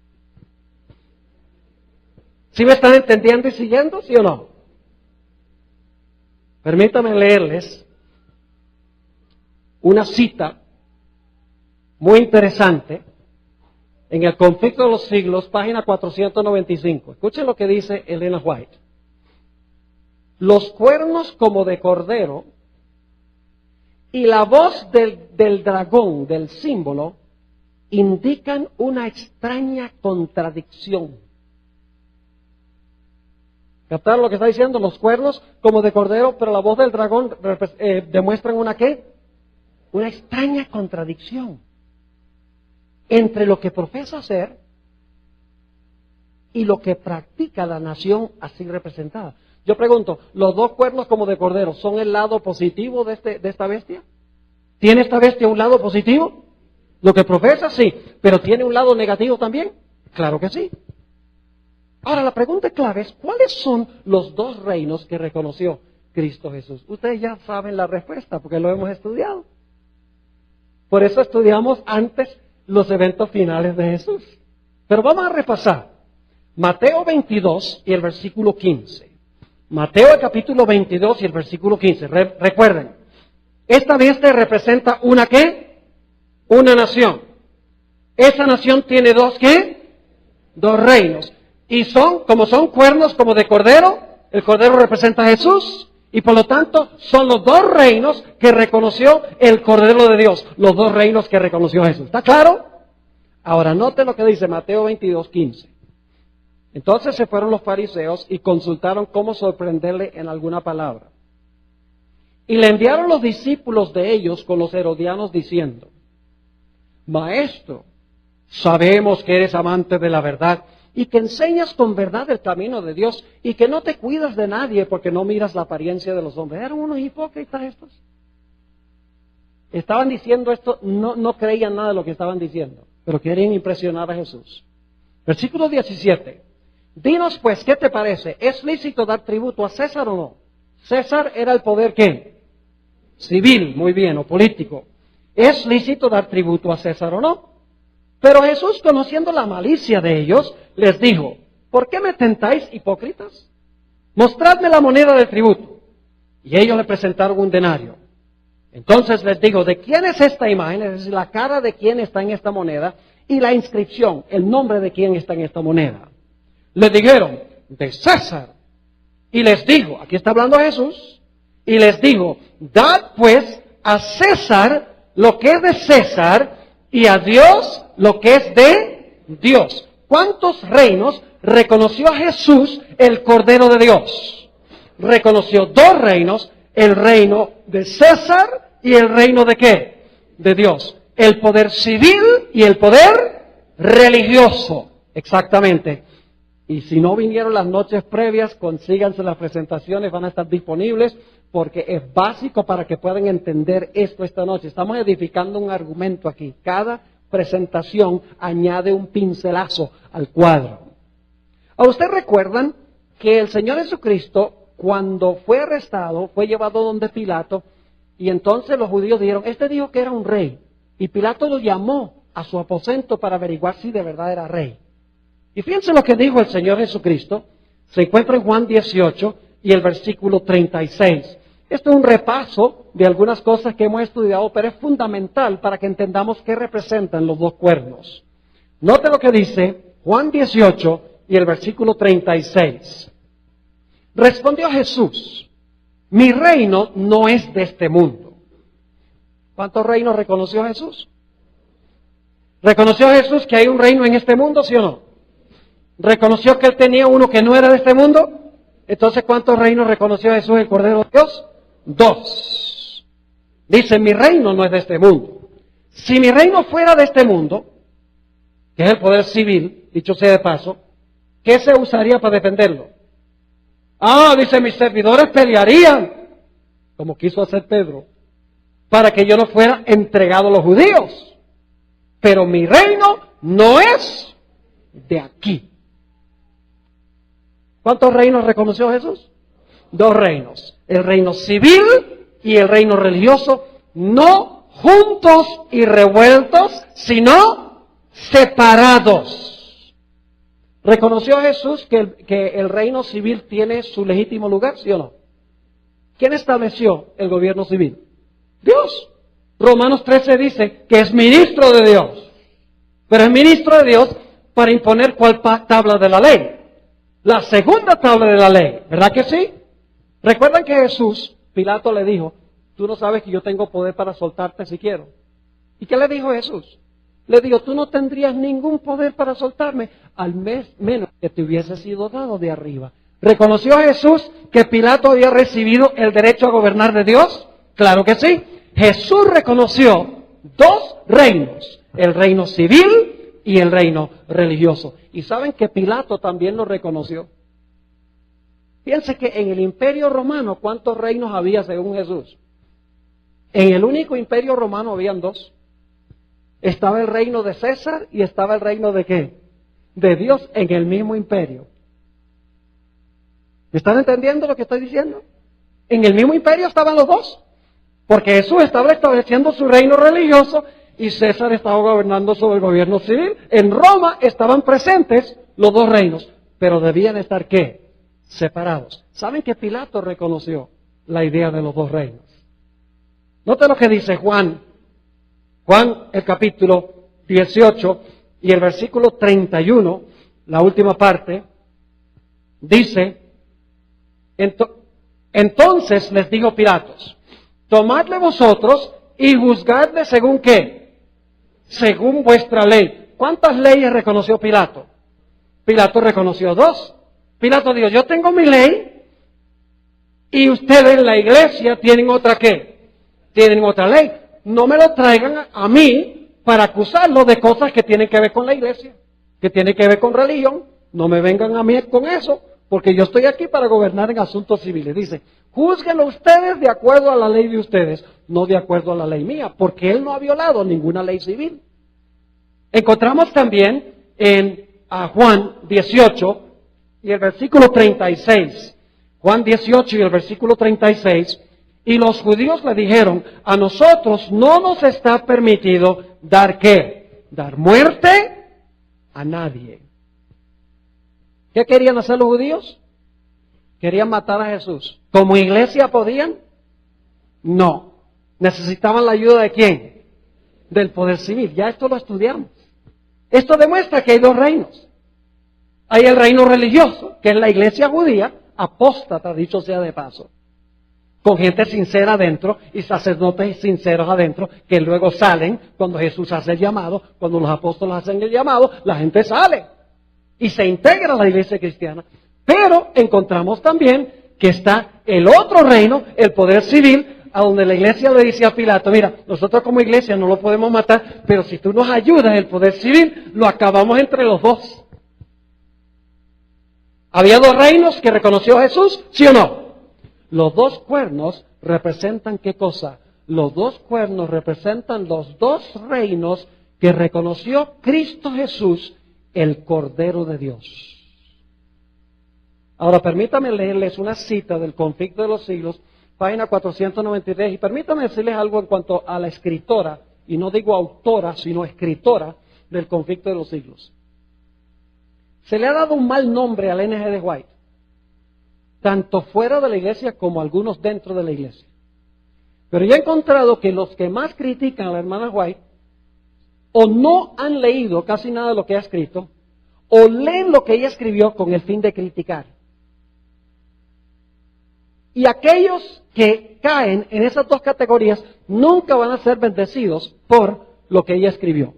¿Sí me están entendiendo y siguiendo, sí o no? Permítanme leerles una cita muy interesante en el Conflicto de los Siglos, página 495. Escuchen lo que dice Elena White. Los cuernos como de cordero y la voz del dragón, del símbolo, indican una extraña contradicción. ¿Captaron lo que está diciendo? Los cuernos como de cordero, pero la voz del dragón demuestran una ¿qué? Una extraña contradicción entre lo que profesa ser y lo que practica la nación así representada. Yo pregunto, ¿los dos cuernos como de cordero son el lado positivo de esta bestia? ¿Tiene esta bestia un lado positivo? Lo que profesa, sí, pero ¿tiene un lado negativo también? Claro que sí. Ahora, la pregunta clave es, ¿cuáles son los dos reinos que reconoció Cristo Jesús? Ustedes ya saben la respuesta, porque lo hemos estudiado. Por eso estudiamos antes los eventos finales de Jesús. Pero vamos a repasar. Mateo 22 y el versículo 15. Mateo el capítulo 22 y el versículo 15. Recuerden, esta bestia representa una ¿qué? Una nación. Esa nación tiene dos ¿qué? Dos reinos. Y como son cuernos como de cordero, el cordero representa a Jesús, y por lo tanto son los dos reinos que reconoció el Cordero de Dios, los dos reinos que reconoció Jesús. ¿Está claro? Ahora noten lo que dice Mateo 22, 15. Entonces se fueron los fariseos y consultaron cómo sorprenderle en alguna palabra. Y le enviaron los discípulos de ellos con los herodianos diciendo, Maestro, sabemos que eres amante de la verdad y que enseñas con verdad el camino de Dios y que no te cuidas de nadie porque no miras la apariencia de los hombres. ¿Eran unos hipócritas estos? estaban diciendo esto, no creían nada de lo que estaban diciendo, pero querían impresionar a Jesús. Versículo 17. Dinos pues, ¿qué te parece? ¿Es lícito dar tributo a César o no? César era el poder, ¿qué? Civil, muy bien, o político. ¿Es lícito dar tributo a César o no? Pero Jesús, conociendo la malicia de ellos, les dijo, ¿por qué me tentáis, hipócritas? Mostradme la moneda del tributo. Y ellos le presentaron un denario. Entonces les digo, ¿de quién es esta imagen? Es decir, la cara de quién está en esta moneda y la inscripción, el nombre de quién está en esta moneda. Le dijeron, de César. Y les dijo, aquí está hablando Jesús, y les dijo, dad pues a César lo que es de César y a Dios lo que es de Dios. ¿Cuántos reinos reconoció a Jesús el Cordero de Dios? Reconoció dos reinos, el reino de César y el reino de ¿qué? De Dios. El poder civil y el poder religioso. Exactamente. Y si no vinieron las noches previas, consíganse las presentaciones, van a estar disponibles, porque es básico para que puedan entender esto esta noche. Estamos edificando un argumento aquí. Cada presentación añade un pincelazo al cuadro. ¿A usted recuerdan que el Señor Jesucristo, cuando fue arrestado, fue llevado donde Pilato, y entonces los judíos dijeron, este dijo que era un rey, y Pilato lo llamó a su aposento para averiguar si de verdad era rey? Y fíjense lo que dijo el Señor Jesucristo, se encuentra en Juan 18 y el versículo 36. Esto es un repaso de algunas cosas que hemos estudiado, pero es fundamental para que entendamos qué representan los dos cuernos. Note lo que dice Juan 18 y el versículo 36. Respondió Jesús, mi reino no es de este mundo. ¿Cuántos reinos reconoció Jesús? ¿Reconoció Jesús que hay un reino en este mundo, sí o no? ¿Reconoció que él tenía uno que no era de este mundo? Entonces, ¿cuántos reinos reconoció Jesús, el Cordero de Dios? 2. Dice, mi reino no es de este mundo. Si mi reino fuera de este mundo, que es el poder civil, dicho sea de paso, ¿qué se usaría para defenderlo? Dice, mis servidores pelearían, como quiso hacer Pedro, para que yo no fuera entregado a los judíos. Pero mi reino no es de aquí. ¿Cuántos reinos reconoció Jesús? 2 reinos. El reino civil y el reino religioso, no juntos y revueltos, sino separados. ¿Reconoció Jesús que el reino civil tiene su legítimo lugar, sí o no? ¿Quién estableció el gobierno civil? Dios. Romanos 13 dice que es ministro de Dios. Pero es ministro de Dios para imponer cuál tabla de la ley. La segunda tabla de la ley, ¿verdad que sí? ¿Recuerdan que Jesús, Pilato le dijo, tú no sabes que yo tengo poder para soltarte si quiero? ¿Y qué le dijo Jesús? Le dijo, tú no tendrías ningún poder para soltarme, al menos que te hubiese sido dado de arriba. ¿Reconoció Jesús que Pilato había recibido el derecho a gobernar de Dios? Claro que sí. Jesús reconoció 2 reinos, el reino civil y el reino religioso. Y saben que Pilato también lo reconoció. Fíjense que en el imperio romano, ¿cuántos reinos había según Jesús? En el único imperio romano habían 2. Estaba el reino de César y estaba el reino de ¿qué? De Dios en el mismo imperio. ¿Me están entendiendo lo que estoy diciendo? En el mismo imperio estaban los 2. Porque Jesús estaba estableciendo su reino religioso y César estaba gobernando sobre el gobierno civil. En Roma estaban presentes los 2 reinos, pero debían estar ¿qué? Separados. ¿Saben que Pilato reconoció la idea de los 2 reinos? Note lo que dice Juan el capítulo 18 y el versículo 31, la última parte, dice, entonces les dijo Pilatos, tomadle vosotros y juzgadle según ¿qué? Según vuestra ley. ¿Cuántas leyes reconoció Pilato? Pilato reconoció 2. Pilato dijo, yo tengo mi ley y ustedes en la iglesia tienen otra ¿qué? Tienen otra ley. No me lo traigan a mí para acusarlo de cosas que tienen que ver con la iglesia, que tienen que ver con religión. No me vengan a mí con eso, porque yo estoy aquí para gobernar en asuntos civiles. Dice, júzguenlo ustedes de acuerdo a la ley de ustedes, no de acuerdo a la ley mía, porque él no ha violado ninguna ley civil. Encontramos también en Juan 18 y el versículo 36. Juan 18 y el versículo 36. Y los judíos le dijeron, a nosotros no nos está permitido dar ¿qué? Dar muerte a nadie. ¿Qué querían hacer los judíos? Querían matar a Jesús. ¿Como iglesia podían? No. ¿Necesitaban la ayuda de quién? Del poder civil. Ya esto lo estudiamos. Esto demuestra que hay dos reinos. Hay el reino religioso, que es la iglesia judía, apóstata, dicho sea de paso, con gente sincera adentro y sacerdotes sinceros adentro, que luego salen cuando Jesús hace el llamado, cuando los apóstoles hacen el llamado, la gente sale y se integra a la iglesia cristiana. Pero encontramos también que está el otro reino, el poder civil, a donde la iglesia le dice a Pilato, mira, nosotros como iglesia no lo podemos matar, pero si tú nos ayudas, el poder civil, lo acabamos entre los dos. ¿Había dos reinos que reconoció Jesús? ¿Sí o no? Los dos cuernos representan ¿qué cosa? Los dos cuernos representan los dos reinos que reconoció Cristo Jesús, el Cordero de Dios. Ahora permítame leerles una cita del Conflicto de los Siglos, página 493, y permítame decirles algo en cuanto a la escritora, y no digo autora, sino escritora del Conflicto de los Siglos. Se le ha dado un mal nombre al N.G. de White, tanto fuera de la iglesia como algunos dentro de la iglesia. Pero yo he encontrado que los que más critican a la hermana White, o no han leído casi nada de lo que ha escrito, o leen lo que ella escribió con el fin de criticar. Y aquellos que caen en esas dos categorías nunca van a ser bendecidos por lo que ella escribió.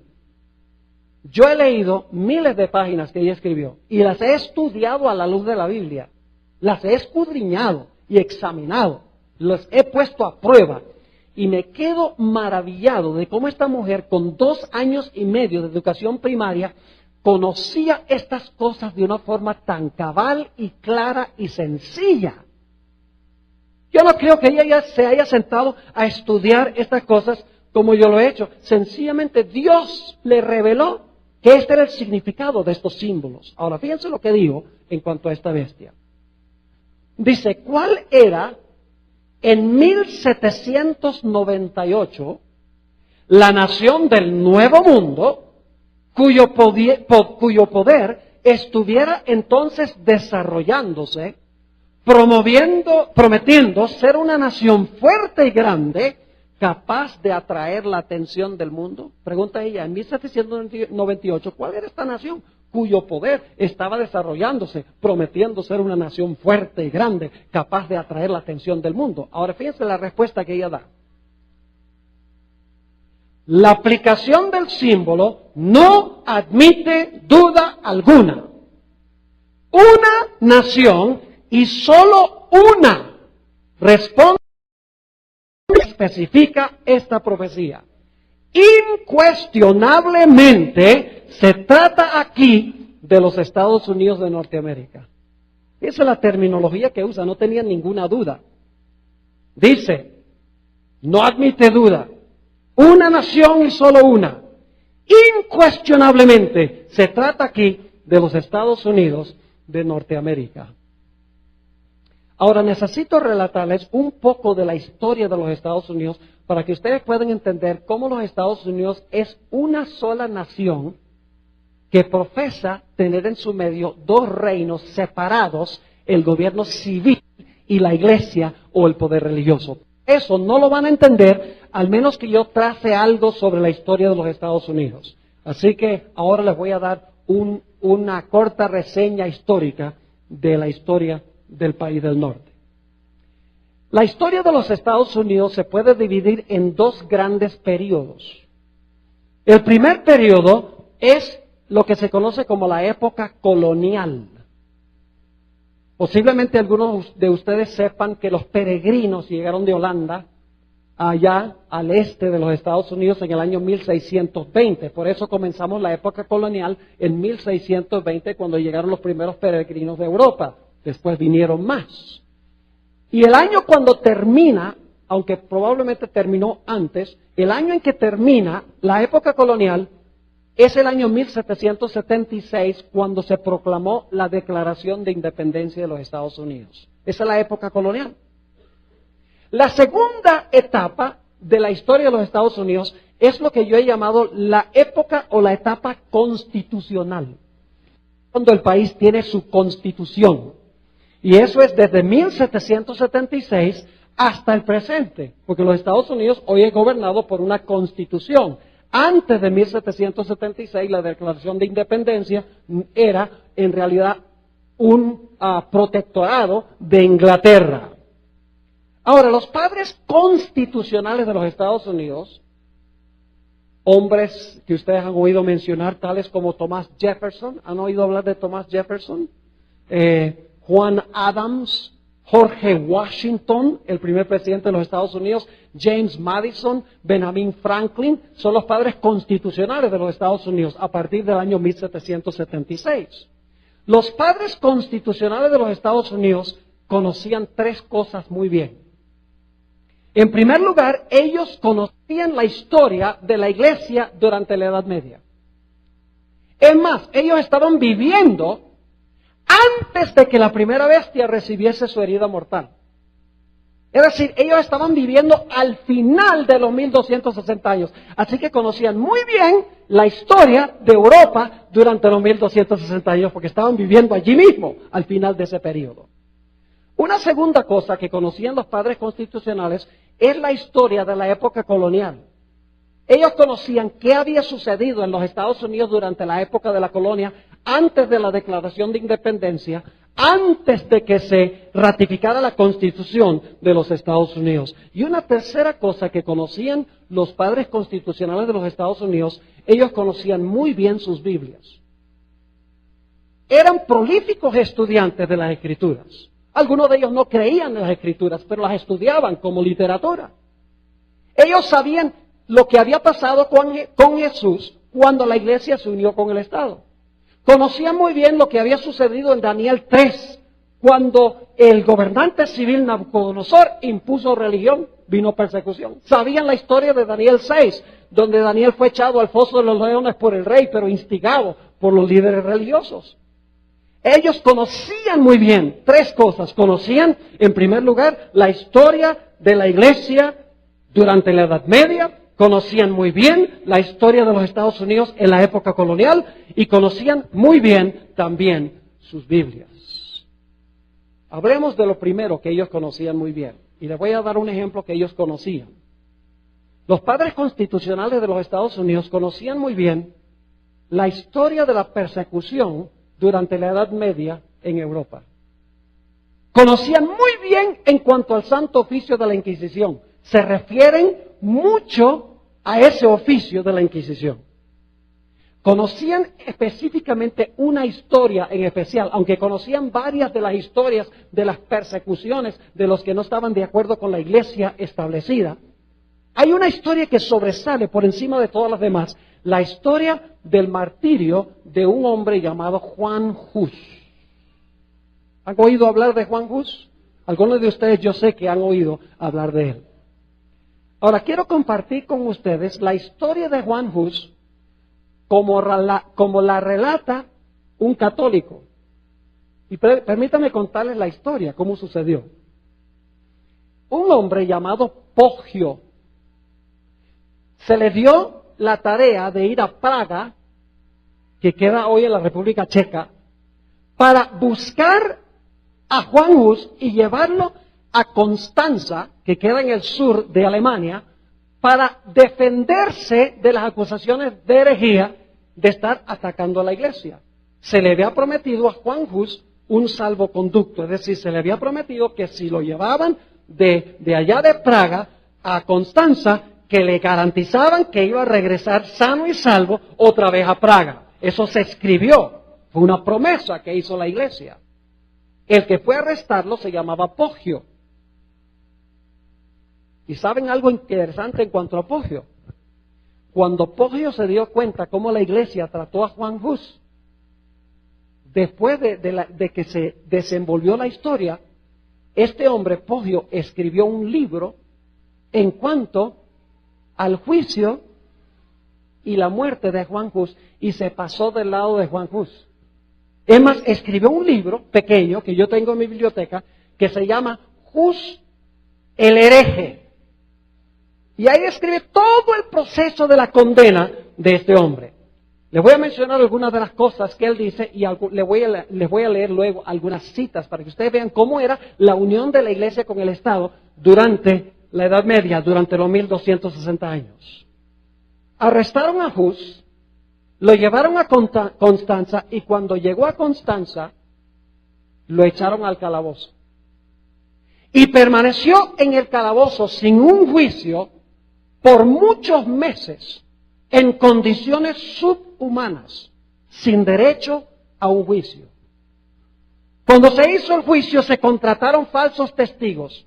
Yo he leído miles de páginas que ella escribió y las he estudiado a la luz de la Biblia. Las he escudriñado y examinado. Las he puesto a prueba. Y me quedo maravillado de cómo esta mujer con 2 años y medio de educación primaria conocía estas cosas de una forma tan cabal y clara y sencilla. Yo no creo que ella ya se haya sentado a estudiar estas cosas como yo lo he hecho. Sencillamente Dios le reveló que este era el significado de estos símbolos. Ahora, fíjense lo que digo en cuanto a esta bestia. Dice, ¿cuál era en 1798 la nación del Nuevo Mundo cuyo poder estuviera entonces desarrollándose, prometiendo ser una nación fuerte y grande, capaz de atraer la atención del mundo? Pregunta ella, en 1798, ¿cuál era esta nación cuyo poder estaba desarrollándose, prometiendo ser una nación fuerte y grande, capaz de atraer la atención del mundo? Ahora fíjense la respuesta que ella da. La aplicación del símbolo no admite duda alguna. Una nación y solo una responde especifica esta profecía. Incuestionablemente se trata aquí de los Estados Unidos de Norteamérica. Esa es la terminología que usa, no tenía ninguna duda. Dice, no admite duda, una nación y solo una. Incuestionablemente se trata aquí de los Estados Unidos de Norteamérica. Ahora necesito relatarles un poco de la historia de los Estados Unidos para que ustedes puedan entender cómo los Estados Unidos es una sola nación que profesa tener en su medio dos reinos separados, el gobierno civil y la iglesia o el poder religioso. Eso no lo van a entender al menos que yo trace algo sobre la historia de los Estados Unidos. Así que ahora les voy a dar una corta reseña histórica de la historia del país del norte. La historia de los Estados Unidos se puede dividir en dos grandes periodos. El primer periodo es lo que se conoce como la época colonial. Posiblemente algunos de ustedes sepan que los peregrinos llegaron de Holanda allá al este de los Estados Unidos en el año 1620. Por eso comenzamos la época colonial en 1620 cuando llegaron los primeros peregrinos de Europa. después vinieron más. Y el año cuando termina, aunque probablemente terminó antes, el año en que termina la época colonial es el año 1776, cuando se proclamó la Declaración de Independencia de los Estados Unidos. Esa es la época colonial. La segunda etapa de la historia de los Estados Unidos es lo que yo he llamado la época o la etapa constitucional, cuando el país tiene su constitución. Y eso es desde 1776 hasta el presente, porque los Estados Unidos hoy es gobernado por una constitución. Antes de 1776, la Declaración de Independencia era en realidad un protectorado de Inglaterra. Ahora, los padres constitucionales de los Estados Unidos, hombres que ustedes han oído mencionar, tales como Thomas Jefferson, ¿han oído hablar de Thomas Jefferson? Juan Adams, George Washington, el primer presidente de los Estados Unidos, James Madison, Benjamin Franklin, son los padres constitucionales de los Estados Unidos a partir del año 1776. Los padres constitucionales de los Estados Unidos conocían tres cosas muy bien. En primer lugar, ellos conocían la historia de la iglesia durante la Edad Media. Es más, ellos estaban viviendo antes de que la primera bestia recibiese su herida mortal. Es decir, ellos estaban viviendo al final de los 1260 años. Así que conocían muy bien la historia de Europa durante los 1260 años, porque estaban viviendo allí mismo, al final de ese periodo. Una segunda cosa que conocían los padres constitucionales es la historia de la época colonial. Ellos conocían qué había sucedido en los Estados Unidos durante la época de la colonia, antes de la Declaración de Independencia, antes de que se ratificara la Constitución de los Estados Unidos. Y una tercera cosa que conocían los padres constitucionales de los Estados Unidos, ellos conocían muy bien sus Biblias. Eran prolíficos estudiantes de las Escrituras. Algunos de ellos no creían en las Escrituras, pero las estudiaban como literatura. Ellos sabían lo que había pasado con Jesús cuando la iglesia se unió con el Estado. Conocían muy bien lo que había sucedido en Daniel 3, cuando el gobernante civil Nabucodonosor impuso religión, vino persecución. Sabían la historia de Daniel 6, donde Daniel fue echado al foso de los leones por el rey, pero instigado por los líderes religiosos. Ellos conocían muy bien tres cosas. Conocían, en primer lugar, la historia de la iglesia durante la Edad Media. Conocían muy bien la historia de los Estados Unidos en la época colonial y conocían muy bien también sus Biblias. Hablemos de lo primero que ellos conocían muy bien. Y les voy a dar un ejemplo que ellos conocían. Los padres constitucionales de los Estados Unidos conocían muy bien la historia de la persecución durante la Edad Media en Europa. Conocían muy bien en cuanto al santo oficio de la Inquisición. Se refieren mucho a ese oficio de la Inquisición. Conocían específicamente una historia en especial, aunque conocían varias de las historias de las persecuciones de los que no estaban de acuerdo con la iglesia establecida. Hay una historia que sobresale por encima de todas las demás, la historia del martirio de un hombre llamado Juan Hus. ¿Han oído hablar de Juan Hus? Algunos de ustedes yo sé que han oído hablar de él. Ahora, quiero compartir con ustedes la historia de Juan Hus como la relata un católico. Y permítanme contarles la historia, cómo sucedió. Un hombre llamado Poggio se le dio la tarea de ir a Praga, que queda hoy en la República Checa, para buscar a Juan Hus y llevarlo a Constanza, que queda en el sur de Alemania, para defenderse de las acusaciones de herejía de estar atacando a la iglesia. Se le había prometido a Juan Hus un salvoconducto, es decir, se le había prometido que si lo llevaban de allá de Praga a Constanza, que le garantizaban que iba a regresar sano y salvo otra vez a Praga. Eso se escribió, fue una promesa que hizo la iglesia. El que fue a arrestarlo se llamaba Poggio. ¿Y saben algo interesante en cuanto a Poggio? Cuando Poggio se dio cuenta cómo la iglesia trató a Juan Hus, después de que se desenvolvió la historia, este hombre, Poggio, escribió un libro en cuanto al juicio y la muerte de Juan Hus, y se pasó del lado de Juan Hus. Es más, escribió un libro pequeño que yo tengo en mi biblioteca que se llama Hus el hereje. Y ahí escribe todo el proceso de la condena de este hombre. Les voy a mencionar algunas de las cosas que él dice y les voy a leer luego algunas citas para que ustedes vean cómo era la unión de la iglesia con el Estado durante la Edad Media, durante los 1260 años. Arrestaron a Hus, lo llevaron a Constanza y cuando llegó a Constanza, lo echaron al calabozo. Y permaneció en el calabozo sin un juicio por muchos meses, en condiciones subhumanas, sin derecho a un juicio. Cuando se hizo el juicio se contrataron falsos testigos.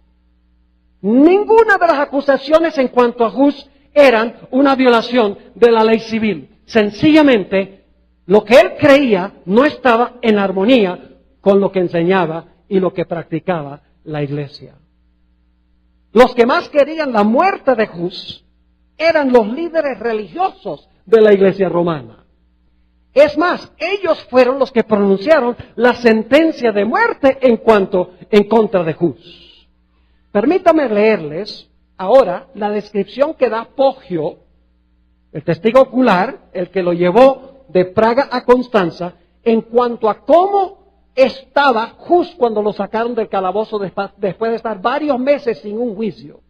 Ninguna de las acusaciones en cuanto a Hus eran una violación de la ley civil. Sencillamente, lo que él creía no estaba en armonía con lo que enseñaba y lo que practicaba la iglesia. Los que más querían la muerte de Hus eran los líderes religiosos de la iglesia romana. Es más, ellos fueron los que pronunciaron la sentencia de muerte en contra de Hus. Permítame leerles ahora la descripción que da Poggio, el testigo ocular, el que lo llevó de Praga a Constanza, en cuanto a cómo estaba Hus cuando lo sacaron del calabozo después de estar varios meses sin un juicio.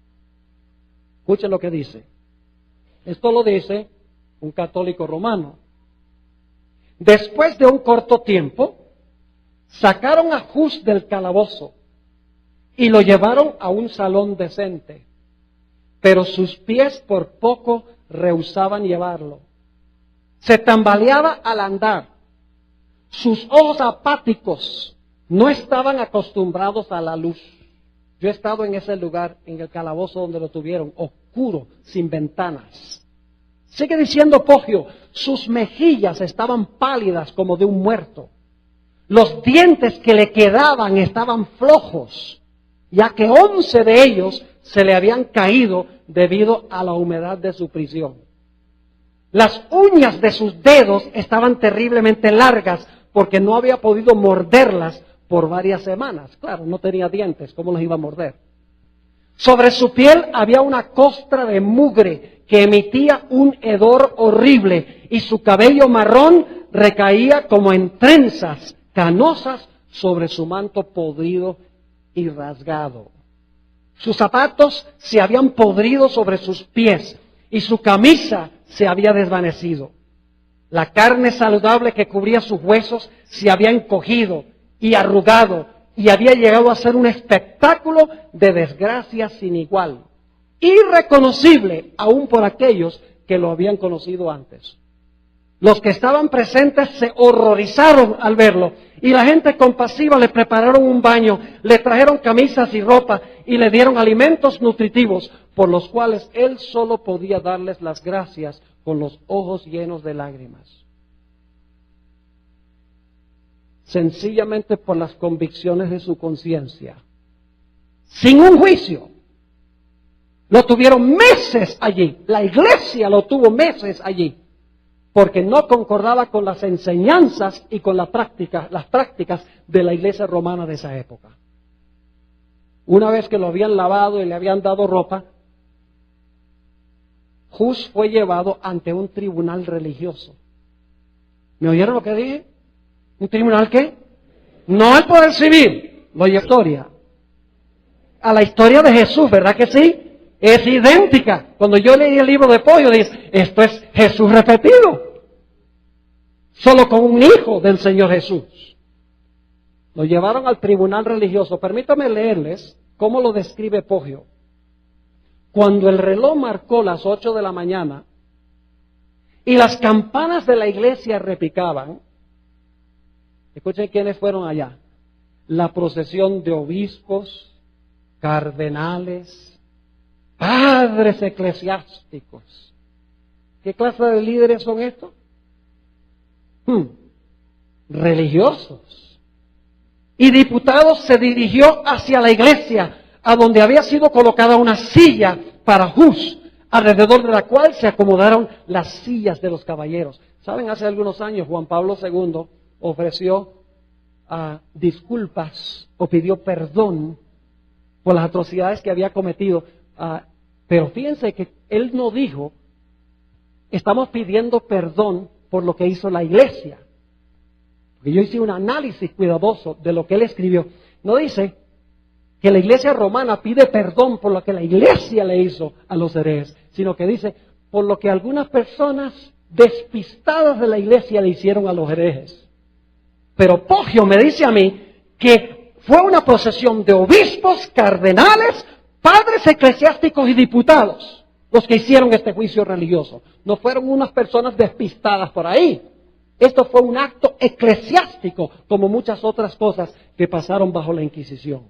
Escuchen lo que dice. Esto lo dice un católico romano. Después de un corto tiempo, sacaron a Hus del calabozo y lo llevaron a un salón decente, pero sus pies por poco rehusaban llevarlo. Se tambaleaba al andar. Sus ojos apáticos no estaban acostumbrados a la luz. Yo he estado en ese lugar, en el calabozo donde lo tuvieron, oscuro, sin ventanas. Sigue diciendo Poggio, sus mejillas estaban pálidas como de un muerto. Los dientes que le quedaban estaban flojos, ya que 11 de ellos se le habían caído debido a la humedad de su prisión. Las uñas de sus dedos estaban terriblemente largas porque no había podido morderlas por varias semanas. Claro, no tenía dientes, ¿cómo los iba a morder? Sobre su piel había una costra de mugre que emitía un hedor horrible y su cabello marrón recaía como en trenzas canosas sobre su manto podrido y rasgado. Sus zapatos se habían podrido sobre sus pies y su camisa se había desvanecido. La carne saludable que cubría sus huesos se había encogido y arrugado y había llegado a ser un espectáculo de desgracia sin igual, irreconocible aún por aquellos que lo habían conocido antes. Los que estaban presentes se horrorizaron al verlo y la gente compasiva le prepararon un baño, le trajeron camisas y ropa y le dieron alimentos nutritivos por los cuales él solo podía darles las gracias con los ojos llenos de lágrimas. Sencillamente por las convicciones de su conciencia, sin un juicio. Lo tuvieron meses allí, la iglesia lo tuvo meses allí, porque no concordaba con las enseñanzas y con las prácticas de la iglesia romana de esa época. Una vez que lo habían lavado y le habían dado ropa, Hus fue llevado ante un tribunal religioso. ¿Me oyeron lo que dije? ¿Un tribunal qué? No al poder civil, lo lleva historia. A la historia de Jesús, ¿verdad que sí? Es idéntica. Cuando yo leí el libro de Poggio, dice, esto es Jesús repetido. Solo con un hijo del Señor Jesús. Lo llevaron al tribunal religioso. Permítame leerles cómo lo describe Poggio. Cuando el reloj marcó las 8 de la mañana y las campanas de la iglesia repicaban, escuchen quiénes fueron allá. La procesión de obispos, cardenales, padres eclesiásticos. ¿Qué clase de líderes son estos? religiosos. Y diputados se dirigió hacia la iglesia, a donde había sido colocada una silla para Hus, alrededor de la cual se acomodaron las sillas de los caballeros. Saben, hace algunos años Juan Pablo II ofreció disculpas o pidió perdón por las atrocidades que había cometido. Pero fíjense que él no dijo, estamos pidiendo perdón por lo que hizo la iglesia. Porque yo hice un análisis cuidadoso de lo que él escribió. No dice que la iglesia romana pide perdón por lo que la iglesia le hizo a los herejes, sino que dice por lo que algunas personas despistadas de la iglesia le hicieron a los herejes. Pero Poggio me dice a mí que fue una procesión de obispos, cardenales, padres eclesiásticos y diputados los que hicieron este juicio religioso. No fueron unas personas despistadas por ahí. Esto fue un acto eclesiástico, como muchas otras cosas que pasaron bajo la Inquisición.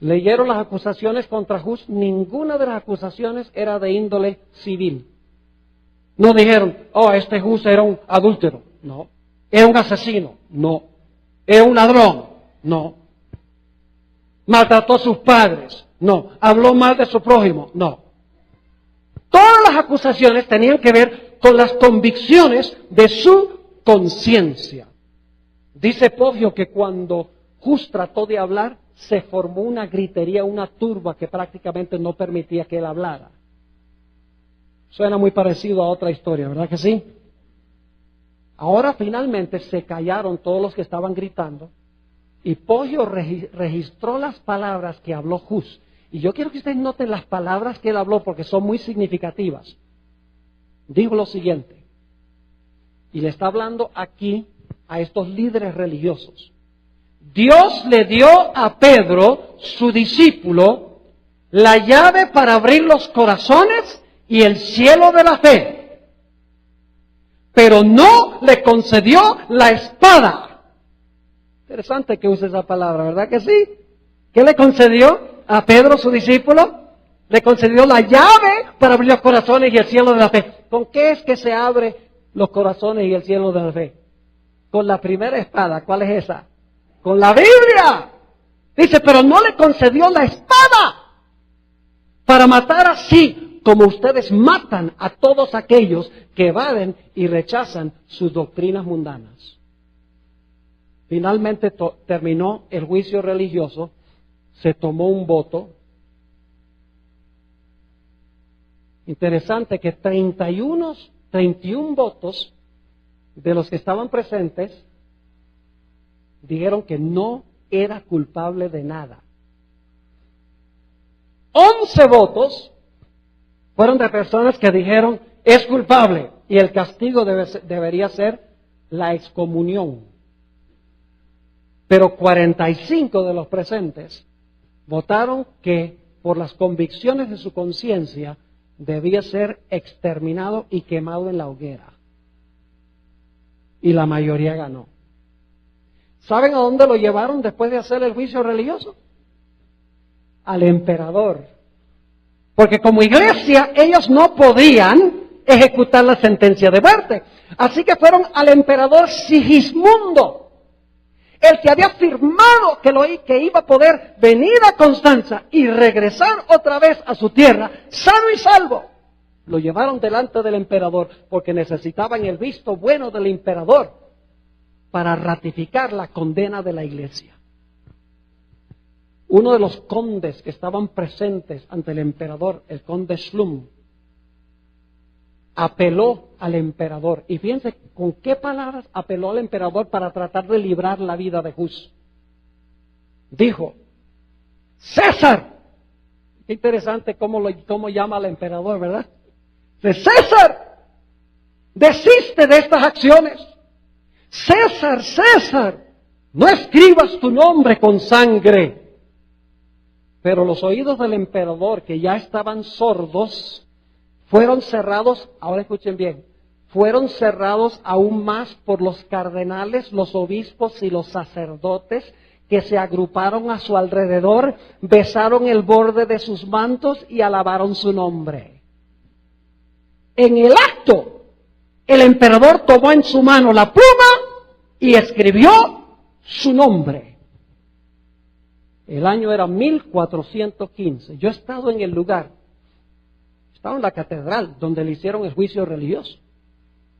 Leyeron las acusaciones contra Hus, ninguna de las acusaciones era de índole civil. No dijeron, este Hus era un adúltero, no. Era un asesino, no. Era un ladrón, no. Maltrató a sus padres, no. Habló mal de su prójimo, no. Todas las acusaciones tenían que ver con las convicciones de su conciencia. Dice Poggio que cuando Hus trató de hablar, se formó una gritería, una turba que prácticamente no permitía que él hablara. Suena muy parecido a otra historia, ¿verdad que sí? Ahora finalmente se callaron todos los que estaban gritando y Poggio registró las palabras que habló Hus. Y yo quiero que ustedes noten las palabras que él habló porque son muy significativas. Dijo lo siguiente, y le está hablando aquí a estos líderes religiosos. Dios le dio a Pedro, su discípulo, la llave para abrir los corazones y el cielo de la fe, pero no le concedió la espada. Interesante que use esa palabra, ¿verdad que sí? ¿Qué le concedió a Pedro, su discípulo? Le concedió la llave para abrir los corazones y el cielo de la fe. ¿Con qué es que se abre los corazones y el cielo de la fe? Con la primera espada. ¿Cuál es esa? Con la Biblia. Dice, pero no le concedió la espada para matar así como ustedes matan a todos aquellos que evaden y rechazan sus doctrinas mundanas. Finalmente terminó el juicio religioso, se tomó un voto. Interesante que 31 votos de los que estaban presentes dijeron que no era culpable de nada. 11 votos fueron de personas que dijeron es culpable y el castigo debería ser la excomunión. Pero 45 de los presentes votaron que por las convicciones de su conciencia debía ser exterminado y quemado en la hoguera. Y la mayoría ganó. ¿Saben a dónde lo llevaron después de hacer el juicio religioso? Al emperador. Porque como iglesia ellos no podían ejecutar la sentencia de muerte. Así que fueron al emperador Sigismundo, el que había firmado que iba a poder venir a Constanza y regresar otra vez a su tierra, sano y salvo. Lo llevaron delante del emperador porque necesitaban el visto bueno del emperador para ratificar la condena de la iglesia. Uno de los condes que estaban presentes ante el emperador, el conde Schlum, apeló al emperador. Y fíjense con qué palabras apeló al emperador para tratar de librar la vida de Hus. Dijo, César. Qué interesante cómo llama al emperador, ¿verdad? Dice, César, desiste de estas acciones. César, César, no escribas tu nombre con sangre. Pero los oídos del emperador, que ya estaban sordos, fueron cerrados, ahora escuchen bien, fueron cerrados aún más por los cardenales, los obispos y los sacerdotes que se agruparon a su alrededor, besaron el borde de sus mantos y alabaron su nombre. En el acto, el emperador tomó en su mano la pluma y escribió su nombre. El año era 1415. Yo he estado en el lugar, estaba en la catedral donde le hicieron el juicio religioso.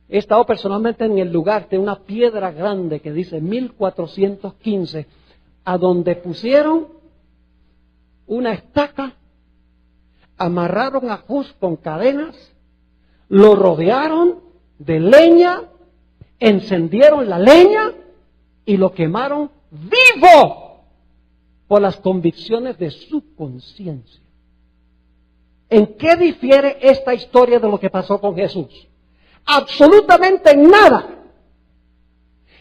He estado personalmente en el lugar de una piedra grande que dice 1415, a donde pusieron una estaca, amarraron a Hus con cadenas, lo rodearon de leña, encendieron la leña y lo quemaron vivo por las convicciones de su conciencia. ¿En qué difiere esta historia de lo que pasó con Jesús? Absolutamente en nada.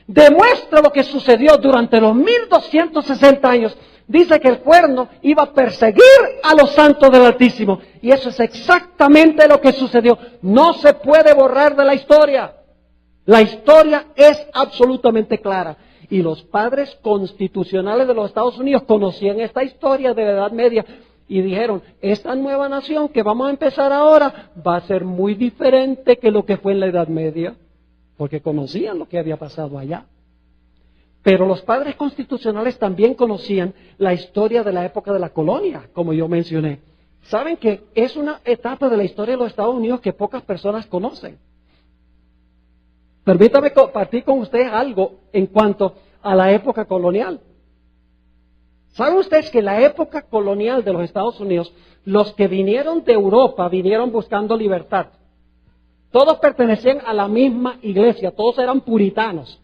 Demuestra lo que sucedió durante los 1260 años. Dice que el cuerno iba a perseguir a los santos del Altísimo. Y eso es exactamente lo que sucedió. No se puede borrar de la historia. La historia es absolutamente clara. Y los padres constitucionales de los Estados Unidos conocían esta historia de la Edad Media. Y dijeron, esta nueva nación que vamos a empezar ahora va a ser muy diferente que lo que fue en la Edad Media. Porque conocían lo que había pasado allá. Pero los padres constitucionales también conocían la historia de la época de la colonia, como yo mencioné. Saben que es una etapa de la historia de los Estados Unidos que pocas personas conocen. Permítame compartir con ustedes algo en cuanto a la época colonial. ¿Saben ustedes que en la época colonial de los Estados Unidos, los que vinieron de Europa vinieron buscando libertad? Todos pertenecían a la misma iglesia, todos eran puritanos.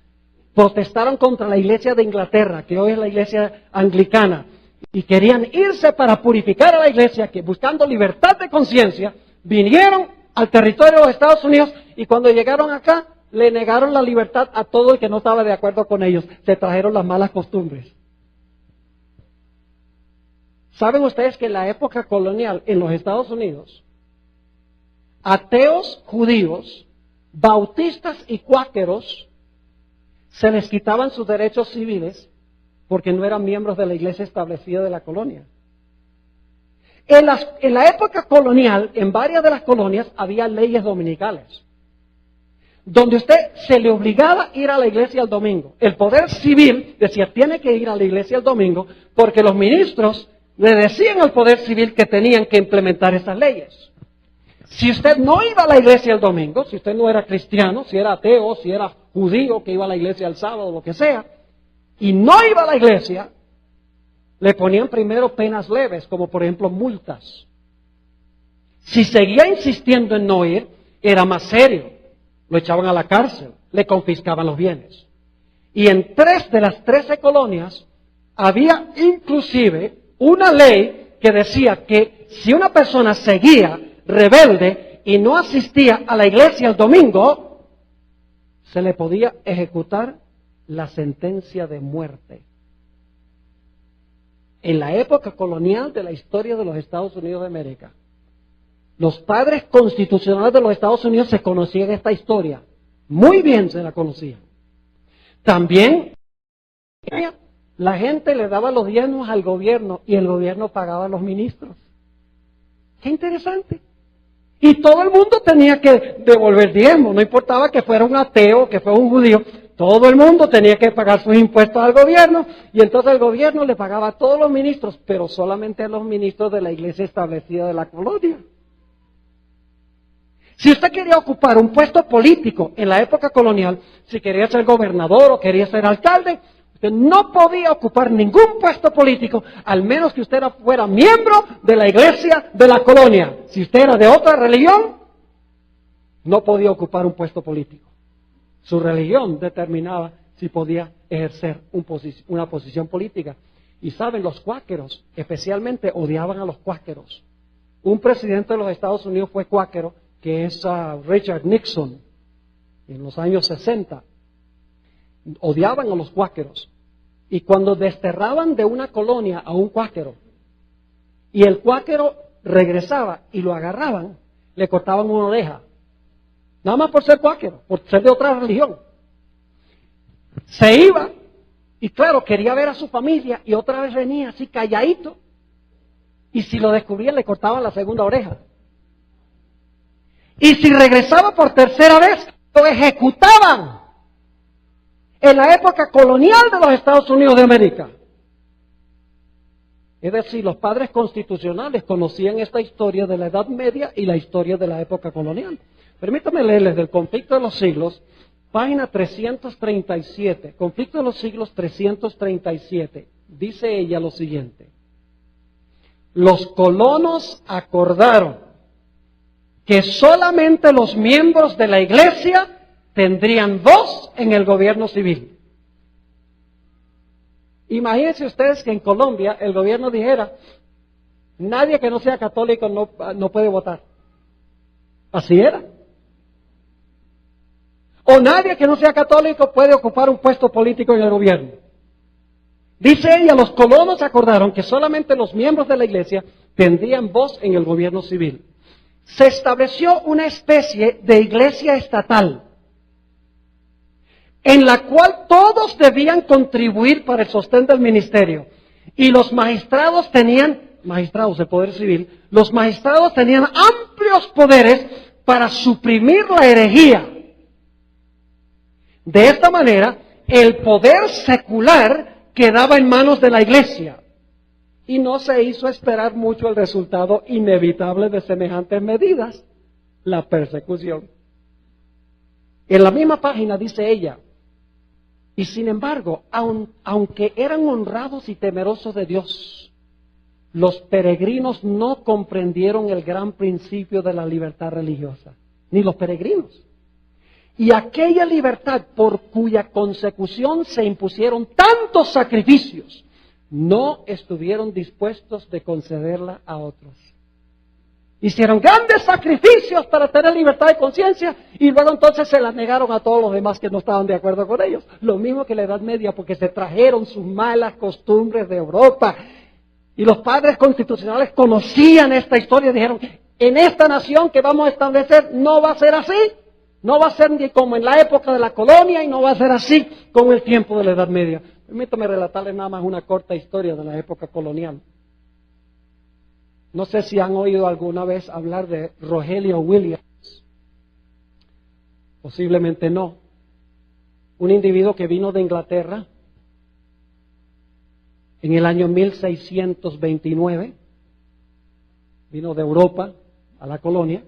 Protestaron contra la iglesia de Inglaterra, que hoy es la iglesia anglicana, y querían irse para purificar a la iglesia, que buscando libertad de conciencia, vinieron al territorio de los Estados Unidos y cuando llegaron acá, le negaron la libertad a todo el que no estaba de acuerdo con ellos. Se trajeron las malas costumbres. ¿Saben ustedes que en la época colonial en los Estados Unidos, ateos judíos, bautistas y cuáqueros se les quitaban sus derechos civiles porque no eran miembros de la iglesia establecida de la colonia? En la época colonial, en varias de las colonias, había leyes dominicales, donde usted se le obligaba a ir a la iglesia el domingo. El poder civil decía, tiene que ir a la iglesia el domingo, porque los ministros le decían al poder civil que tenían que implementar esas leyes. Si usted no iba a la iglesia el domingo, si usted no era cristiano, si era ateo, si era judío que iba a la iglesia el sábado, lo que sea, y no iba a la iglesia, le ponían primero penas leves, como por ejemplo multas. Si seguía insistiendo en no ir, era más serio. Lo echaban a la cárcel, le confiscaban los bienes. Y en 3 de las 13 colonias había inclusive una ley que decía que si una persona seguía rebelde y no asistía a la iglesia el domingo, se le podía ejecutar la sentencia de muerte. En la época colonial de la historia de los Estados Unidos de América, los padres constitucionales de los Estados Unidos se conocían esta historia. Muy bien se la conocían. También la gente le daba los diezmos al gobierno y el gobierno pagaba a los ministros. ¡Qué interesante! Y todo el mundo tenía que devolver diezmos, no importaba que fuera un ateo, que fuera un judío, todo el mundo tenía que pagar sus impuestos al gobierno, y entonces el gobierno le pagaba a todos los ministros, pero solamente a los ministros de la iglesia establecida de la colonia. Si usted quería ocupar un puesto político en la época colonial, si quería ser gobernador o quería ser alcalde, usted no podía ocupar ningún puesto político, al menos que usted fuera miembro de la iglesia de la colonia. Si usted era de otra religión, no podía ocupar un puesto político. Su religión determinaba si podía ejercer una posición política. Y saben, los cuáqueros especialmente odiaban a los cuáqueros. Un presidente de los Estados Unidos fue cuáquero, que es Richard Nixon, en los años 60. Odiaban a los cuáqueros. Y cuando desterraban de una colonia a un cuáquero, y el cuáquero regresaba y lo agarraban, le cortaban una oreja. Nada más por ser cuáquero, por ser de otra religión. Se iba, y claro, quería ver a su familia, y otra vez venía así calladito. Y si lo descubrían, le cortaban la segunda oreja. Y si regresaba por tercera vez, lo ejecutaban. en la época colonial de los Estados Unidos de América. Es decir, los padres constitucionales conocían esta historia de la Edad Media y la historia de la época colonial. Permítame leerles del Conflicto de los Siglos, página 337, Conflicto de los Siglos 337. Dice ella lo siguiente: los colonos acordaron que solamente los miembros de la Iglesia tendrían voz en el gobierno civil. Imagínense ustedes que en Colombia el gobierno dijera, nadie que no sea católico no puede votar. Así era. O nadie que no sea católico puede ocupar un puesto político en el gobierno. Dice ella, los colonos acordaron que solamente los miembros de la Iglesia tendrían voz en el gobierno civil. Se estableció una especie de iglesia estatal, en la cual todos debían contribuir para el sostén del ministerio. Y los magistrados del poder civil, los magistrados tenían amplios poderes para suprimir la herejía. De esta manera, el poder secular quedaba en manos de la Iglesia. Y no se hizo esperar mucho el resultado inevitable de semejantes medidas, la persecución. En la misma página dice ella, y sin embargo, aunque eran honrados y temerosos de Dios, los peregrinos no comprendieron el gran principio de la libertad religiosa, ni los peregrinos. Y aquella libertad por cuya consecución se impusieron tantos sacrificios, no estuvieron dispuestos de concederla a otros. Hicieron grandes sacrificios para tener libertad de conciencia y luego entonces se la negaron a todos los demás que no estaban de acuerdo con ellos. Lo mismo que la Edad Media, porque se trajeron sus malas costumbres de Europa. Y los padres constitucionales conocían esta historia y dijeron, en esta nación que vamos a establecer no va a ser así. No va a ser ni como en la época de la colonia y no va a ser así como el tiempo de la Edad Media. Permítame relatarles nada más una corta historia de la época colonial. No sé si han oído alguna vez hablar de Rogelio Williams. Posiblemente no. Un individuo que vino de Inglaterra en el año 1629. Vino de Europa a la colonia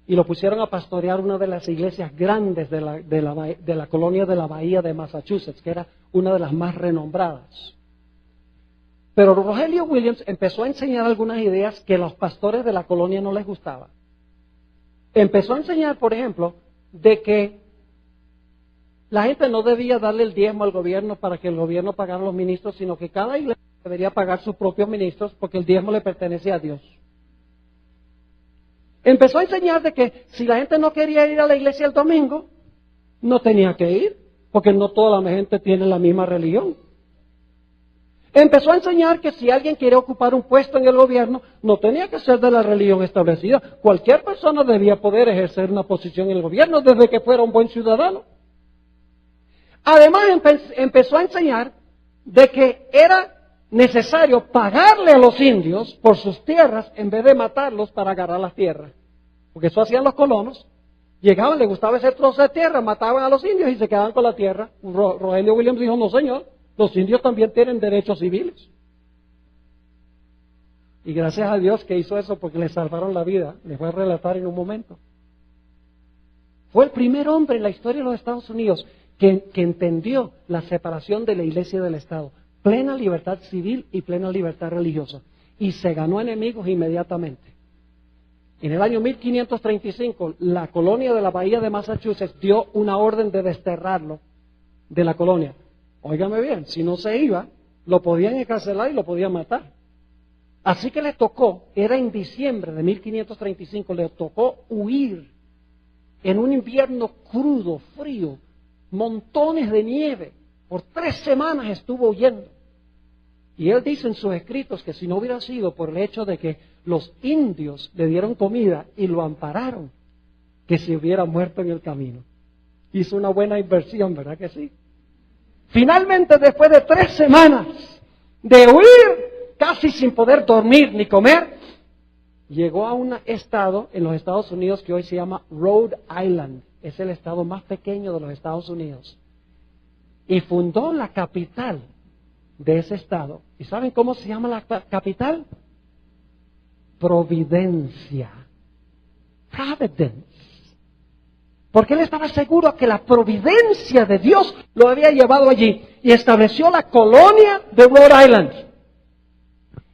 y lo pusieron a pastorear una de las iglesias grandes de la colonia de la Bahía de Massachusetts, que era una de las más renombradas. Pero Rogelio Williams empezó a enseñar algunas ideas que a los pastores de la colonia no les gustaban. Empezó a enseñar, por ejemplo, de que la gente no debía darle el diezmo al gobierno para que el gobierno pagara a los ministros, sino que cada iglesia debería pagar sus propios ministros porque el diezmo le pertenece a Dios. Empezó a enseñar de que si la gente no quería ir a la iglesia el domingo, no tenía que ir, porque no toda la gente tiene la misma religión. Empezó a enseñar que si alguien quiere ocupar un puesto en el gobierno, no tenía que ser de la religión establecida. Cualquier persona debía poder ejercer una posición en el gobierno desde que fuera un buen ciudadano. Además, empezó a enseñar de que era necesario pagarle a los indios por sus tierras en vez de matarlos para agarrar las tierras. Porque eso hacían los colonos. Llegaban, les gustaba ese trozo de tierra, mataban a los indios y se quedaban con la tierra. Rogelio Williams dijo, no señor, los indios también tienen derechos civiles. Y gracias a Dios que hizo eso porque le salvaron la vida. Les voy a relatar en un momento. Fue el primer hombre en la historia de los Estados Unidos que entendió la separación de la iglesia y del Estado. Plena libertad civil y plena libertad religiosa. Y se ganó enemigos inmediatamente. En el año 1535, la colonia de la Bahía de Massachusetts dio una orden de desterrarlo de la colonia. Óigame bien, si no se iba, lo podían encarcelar y lo podían matar. Así que le tocó, era en diciembre de 1535, le tocó huir en un invierno crudo, frío, montones de nieve. Por 3 semanas estuvo huyendo. Y él dice en sus escritos que si no hubiera sido por el hecho de que los indios le dieron comida y lo ampararon, que se hubiera muerto en el camino. Hizo una buena inversión, ¿verdad que sí? Finalmente, después de 3 semanas de huir, casi sin poder dormir ni comer, llegó a un estado en los Estados Unidos que hoy se llama Rhode Island. Es el estado más pequeño de los Estados Unidos. y fundó la capital de ese estado. ¿Y saben cómo se llama la capital? Providencia. Providence. Porque él estaba seguro que la providencia de Dios lo había llevado allí y estableció la colonia de Rhode Island.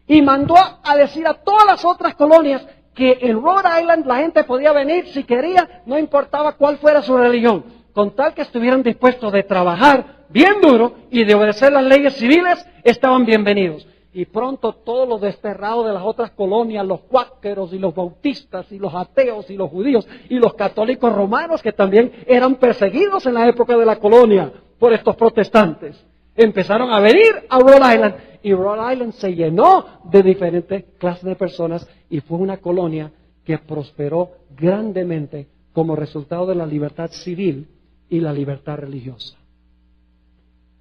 Y mandó a decir a todas las otras colonias que en Rhode Island la gente podía venir si quería, no importaba cuál fuera su religión, con tal que estuvieran dispuestos de trabajar bien duro y de obedecer las leyes civiles, estaban bienvenidos. Y pronto todos los desterrados de las otras colonias, los cuáqueros y los bautistas y los ateos y los judíos y los católicos romanos, que también eran perseguidos en la época de la colonia por estos protestantes, empezaron a venir a Rhode Island. Y Rhode Island se llenó de diferentes clases de personas y fue una colonia que prosperó grandemente como resultado de la libertad civil y la libertad religiosa.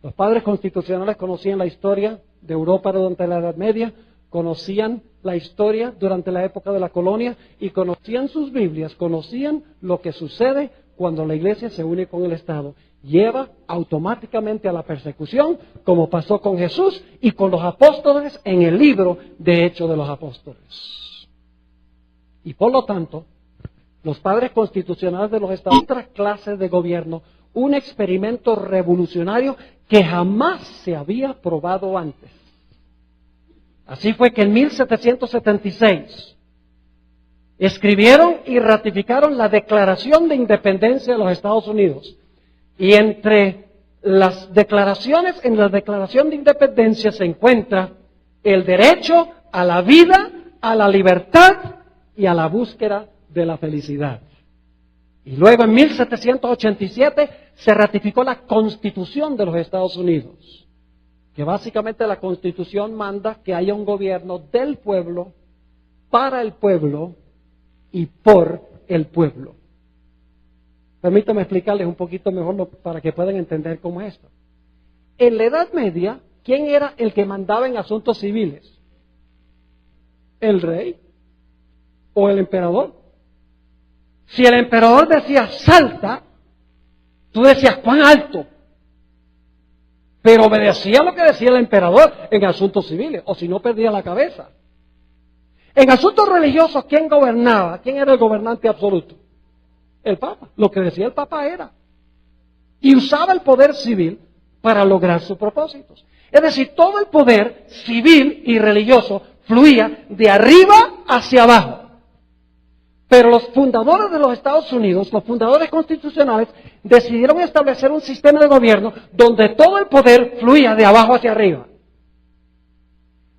Los padres constitucionales conocían la historia de Europa durante la Edad Media, conocían la historia durante la época de la colonia y conocían sus Biblias, conocían lo que sucede cuando la iglesia se une con el Estado. Lleva automáticamente a la persecución, como pasó con Jesús y con los apóstoles en el libro de Hechos de los Apóstoles. Y por lo tanto, los padres constitucionales de los Estados, otras clases de gobierno, un experimento revolucionario que jamás se había probado antes. Así fue que en 1776 escribieron y ratificaron la Declaración de Independencia de los Estados Unidos. Y entre las declaraciones, en la Declaración de Independencia se encuentra el derecho a la vida, a la libertad y a la búsqueda de la felicidad. Y luego en 1787 se ratificó la Constitución de los Estados Unidos, que básicamente la Constitución manda que haya un gobierno del pueblo, para el pueblo y por el pueblo. Permítame explicarles un poquito mejor para que puedan entender cómo es esto. En la Edad Media, ¿quién era el que mandaba en asuntos civiles? ¿El rey o el emperador? Si el emperador decía salta, tú decías ¿cuán alto? Pero obedecía lo que decía el emperador en asuntos civiles, o si no perdía la cabeza. En asuntos religiosos, ¿quién gobernaba? ¿Quién era el gobernante absoluto? El Papa. Lo que decía el Papa era. Y usaba el poder civil para lograr sus propósitos. Es decir, todo el poder civil y religioso fluía de arriba hacia abajo. Pero los fundadores de los Estados Unidos, los fundadores constitucionales, decidieron establecer un sistema de gobierno donde todo el poder fluía de abajo hacia arriba.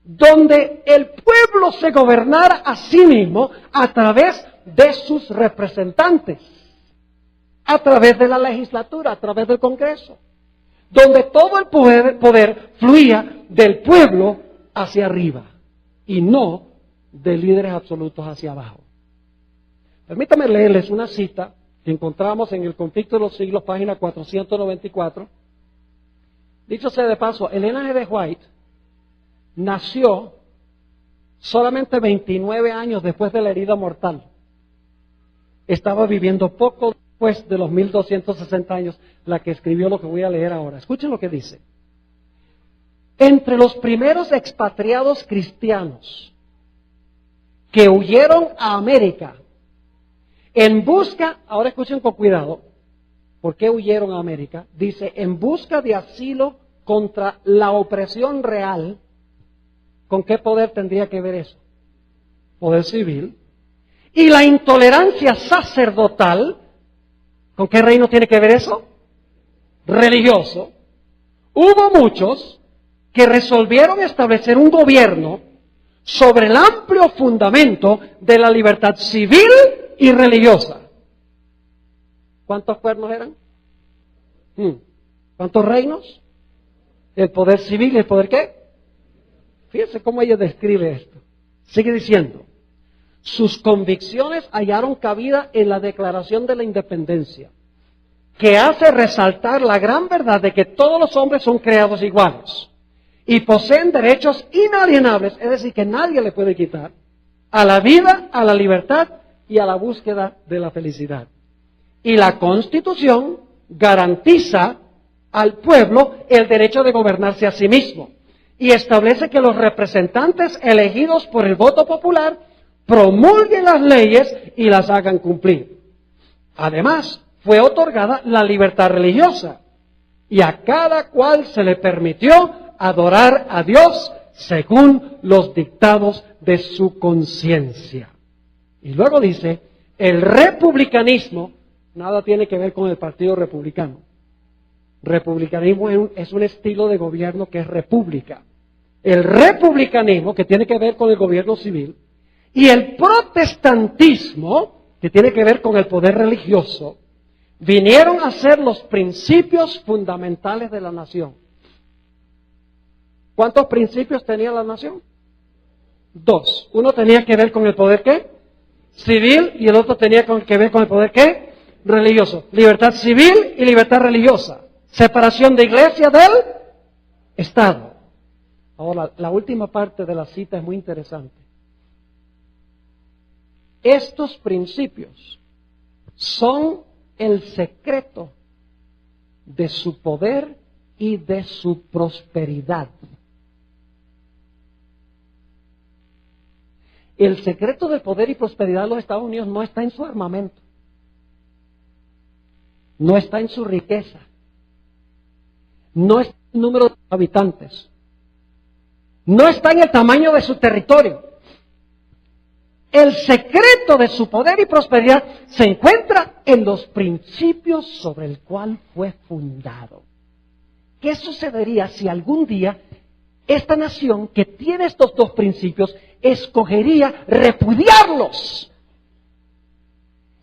Donde el pueblo se gobernara a sí mismo a través de sus representantes, a través de la legislatura, a través del Congreso. Donde todo el poder fluía del pueblo hacia arriba y no de líderes absolutos hacia abajo. Permítame leerles una cita que encontramos en el Conflicto de los Siglos, página 494. Dicho sea de paso, Elena G. de White nació solamente 29 años después de la herida mortal. Estaba viviendo poco después de los 1260 años, la que escribió lo que voy a leer ahora. Escuchen lo que dice. Entre los primeros expatriados cristianos que huyeron a América, en busca, ahora escuchen con cuidado, ¿por qué huyeron a América? Dice, en busca de asilo contra la opresión real. ¿Con qué poder tendría que ver eso? Poder civil. Y la intolerancia sacerdotal, ¿con qué reino tiene que ver eso? Religioso. Hubo muchos que resolvieron establecer un gobierno sobre el amplio fundamento de la libertad civil y religiosa. ¿Cuántos cuernos eran? ¿Cuántos reinos? El poder civil y el poder ¿qué? Fíjense cómo ella describe esto. Sigue diciendo, sus convicciones hallaron cabida en la Declaración de la Independencia, que hace resaltar la gran verdad de que todos los hombres son creados iguales y poseen derechos inalienables, es decir, que nadie le puede quitar, a la vida, a la libertad y a la búsqueda de la felicidad. Y la Constitución garantiza al pueblo el derecho de gobernarse a sí mismo y establece que los representantes elegidos por el voto popular promulguen las leyes y las hagan cumplir. Además, fue otorgada la libertad religiosa y a cada cual se le permitió adorar a Dios según los dictados de su conciencia. Y luego dice, el republicanismo nada tiene que ver con el Partido Republicano. Republicanismo es un estilo de gobierno que es república. El republicanismo, que tiene que ver con el gobierno civil, y el protestantismo, que tiene que ver con el poder religioso, vinieron a ser los principios fundamentales de la nación. ¿Cuántos principios tenía la nación? 2. Uno tenía que ver con el poder ¿qué? Civil, y el otro tenía que ver con el poder ¿qué? Religioso. Libertad civil y libertad religiosa. Separación de iglesia del Estado. Ahora, la última parte de la cita es muy interesante. Estos principios son el secreto de su poder y de su prosperidad. El secreto del poder y prosperidad de los Estados Unidos no está en su armamento, no está en su riqueza, no está en el número de habitantes, no está en el tamaño de su territorio. El secreto de su poder y prosperidad se encuentra en los principios sobre el cual fue fundado. ¿Qué sucedería si algún día esta nación que tiene estos dos principios escogería repudiarlos?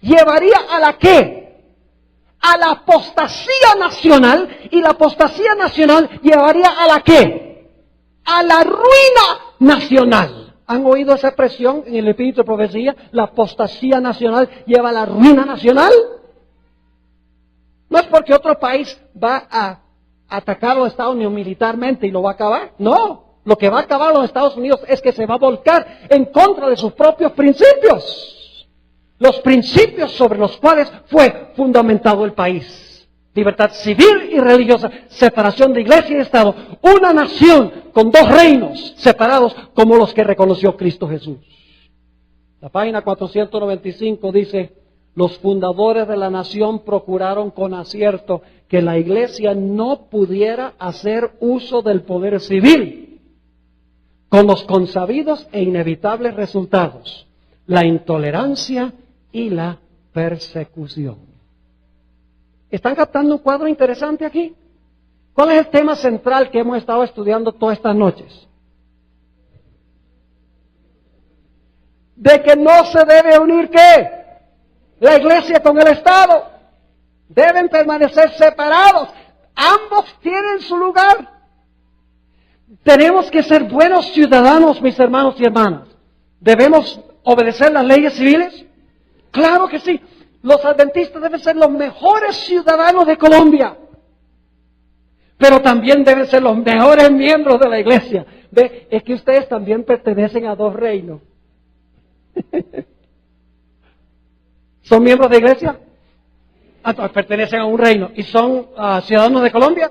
¿Llevaría a la qué? A la apostasía nacional, y la apostasía nacional llevaría a la qué? A la ruina nacional. ¿Han oído esa expresión en el Espíritu de Profecía? La apostasía nacional lleva a la ruina nacional. No es porque otro país va a atacar a los Estados Unidos militarmente y lo va a acabar. No, lo que va a acabar a los Estados Unidos es que se va a volcar en contra de sus propios principios. Los principios sobre los cuales fue fundamentado el país. Libertad civil y religiosa, separación de iglesia y Estado, una nación con dos reinos separados como los que reconoció Cristo Jesús. La página 495 dice, los fundadores de la nación procuraron con acierto que la iglesia no pudiera hacer uso del poder civil, con los consabidos e inevitables resultados, la intolerancia y la persecución. ¿Están captando un cuadro interesante aquí? ¿Cuál es el tema central que hemos estado estudiando todas estas noches? De que no se debe unir ¿qué? La iglesia con el Estado. Deben permanecer separados. Ambos tienen su lugar. Tenemos que ser buenos ciudadanos, mis hermanos y hermanas. ¿Debemos obedecer las leyes civiles? Claro que sí. Los adventistas deben ser los mejores ciudadanos de Colombia, pero también deben ser los mejores miembros de la iglesia. ¿Ve? Es que ustedes también pertenecen a dos reinos. ¿Son miembros de iglesia? Pertenecen a un reino. ¿Y son ciudadanos de Colombia?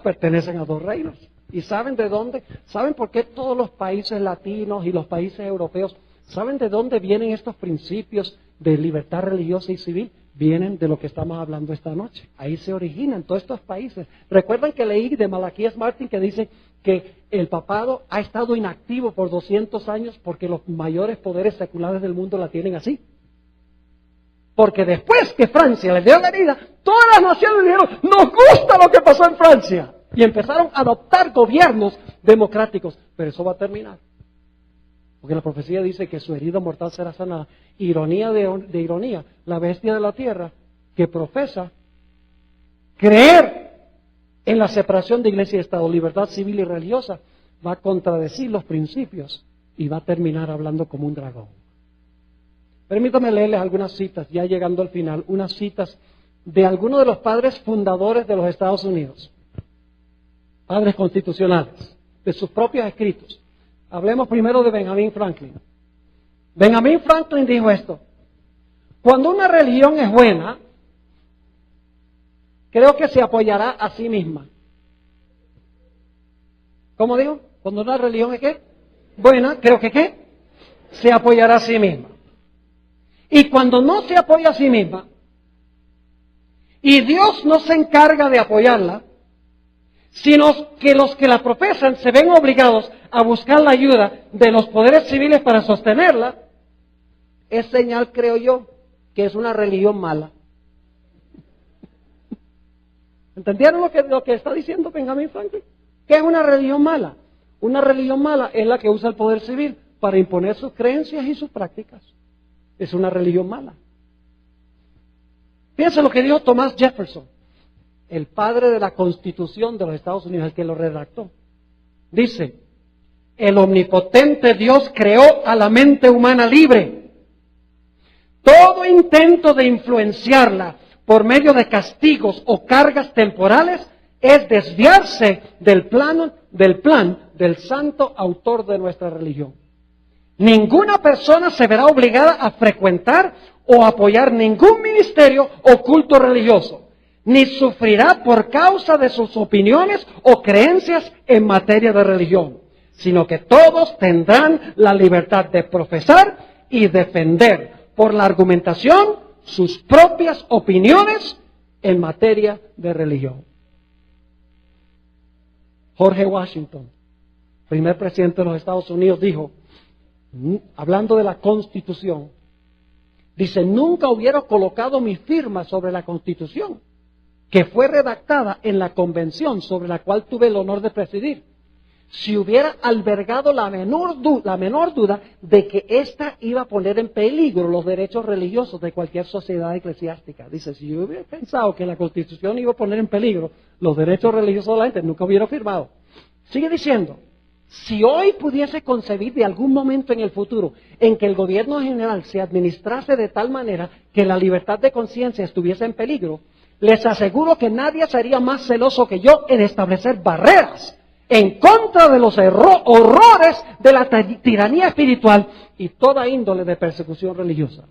Pertenecen a dos reinos. ¿Y saben de dónde? ¿Saben por qué todos los países latinos y los países europeos, saben de dónde vienen estos principios de libertad religiosa y civil? Vienen de lo que estamos hablando esta noche. Ahí se originan todos estos países. ¿Recuerdan que leí de Malaquías Martín que dice que el papado ha estado inactivo por 200 años porque los mayores poderes seculares del mundo la tienen así? Porque después que Francia les dio la herida, todas las naciones dijeron, nos gusta lo que pasó en Francia. Y empezaron a adoptar gobiernos democráticos. Pero eso va a terminar. Porque la profecía dice que su herida mortal será sanada. Ironía de ironía, la bestia de la tierra que profesa creer en la separación de iglesia y Estado, libertad civil y religiosa, va a contradecir los principios y va a terminar hablando como un dragón. Permítame leerles algunas citas, ya llegando al final, unas citas de algunos de los padres fundadores de los Estados Unidos, padres constitucionales, de sus propios escritos. Hablemos primero de Benjamin Franklin. Benjamin Franklin dijo esto: cuando una religión es buena, creo que se apoyará a sí misma. ¿Cómo digo? Cuando una religión es ¿qué? Buena, creo que ¿qué? Se apoyará a sí misma. Y cuando no se apoya a sí misma, y Dios no se encarga de apoyarla, sino que los que la profesan se ven obligados a buscar la ayuda de los poderes civiles para sostenerla, es señal, creo yo, que es una religión mala. ¿Entendieron lo que está diciendo Benjamin Franklin? ¿Qué es una religión mala? Una religión mala es la que usa el poder civil para imponer sus creencias y sus prácticas. Es una religión mala. Piensa lo que dijo Thomas Jefferson, el padre de la Constitución de los Estados Unidos, el que lo redactó. Dice, el omnipotente Dios creó a la mente humana libre. Todo intento de influenciarla por medio de castigos o cargas temporales es desviarse del plan del santo autor de nuestra religión. Ninguna persona se verá obligada a frecuentar o apoyar ningún ministerio o culto religioso, ni sufrirá por causa de sus opiniones o creencias en materia de religión, sino que todos tendrán la libertad de profesar y defender por la argumentación sus propias opiniones en materia de religión. George Washington, primer presidente de los Estados Unidos, dijo, hablando de la Constitución, dice, nunca hubiera colocado mi firma sobre la Constitución, que fue redactada en la convención sobre la cual tuve el honor de presidir, si hubiera albergado la menor duda de que ésta iba a poner en peligro los derechos religiosos de cualquier sociedad eclesiástica. Dice, si yo hubiera pensado que la Constitución iba a poner en peligro los derechos religiosos de la gente, nunca hubiera firmado. Sigue diciendo, si hoy pudiese concebir de algún momento en el futuro en que el gobierno general se administrase de tal manera que la libertad de conciencia estuviese en peligro, les aseguro que nadie sería más celoso que yo en establecer barreras en contra de los horrores de la tiranía espiritual y toda índole de persecución religiosa.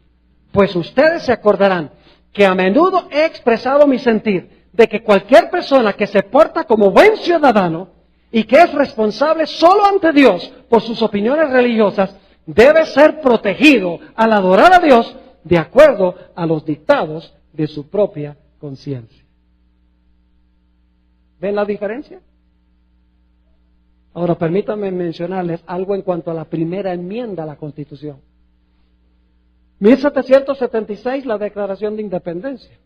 Pues ustedes se acordarán que a menudo he expresado mi sentir de que cualquier persona que se porta como buen ciudadano y que es responsable solo ante Dios por sus opiniones religiosas, debe ser protegido al adorar a Dios de acuerdo a los dictados de su propia conciencia. ¿Ven la diferencia? Ahora, permítanme mencionarles algo en cuanto a la primera enmienda a la Constitución. 1776, la Declaración de Independencia.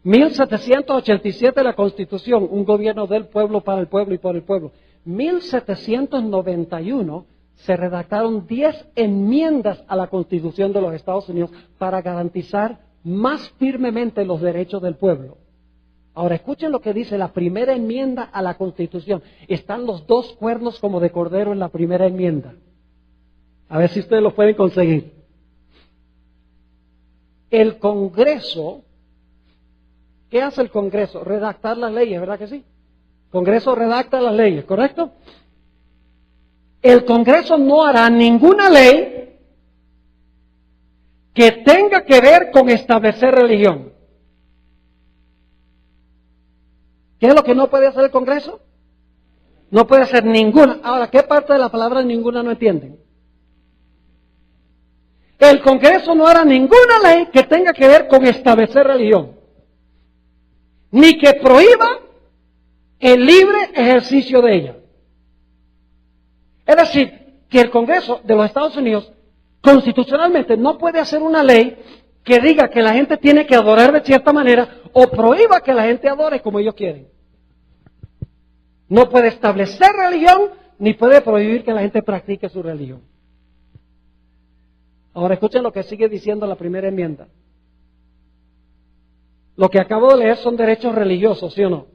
1787, la Constitución, un gobierno del pueblo, para el pueblo y por el pueblo. 1791, se redactaron 10 enmiendas a la Constitución de los Estados Unidos para garantizar más firmemente los derechos del pueblo. Ahora escuchen lo que dice la primera enmienda a la Constitución. Están los dos cuernos como de cordero en la primera enmienda. A ver si ustedes lo pueden conseguir. El Congreso, ¿qué hace el Congreso? Redactar las leyes, ¿verdad que sí? El Congreso redacta las leyes, ¿correcto? El Congreso no hará ninguna ley que tenga que ver con establecer religión. ¿Qué es lo que no puede hacer el Congreso? No puede hacer ninguna. Ahora, ¿qué parte de la palabra ninguna no entienden? El Congreso no hará ninguna ley que tenga que ver con establecer religión, ni que prohíba el libre ejercicio de ella. Es decir, que el Congreso de los Estados Unidos constitucionalmente no puede hacer una ley que diga que la gente tiene que adorar de cierta manera o prohíba que la gente adore como ellos quieren. No puede establecer religión ni puede prohibir que la gente practique su religión. Ahora escuchen lo que sigue diciendo la primera enmienda. Lo que acabo de leer son derechos religiosos, ¿sí o no?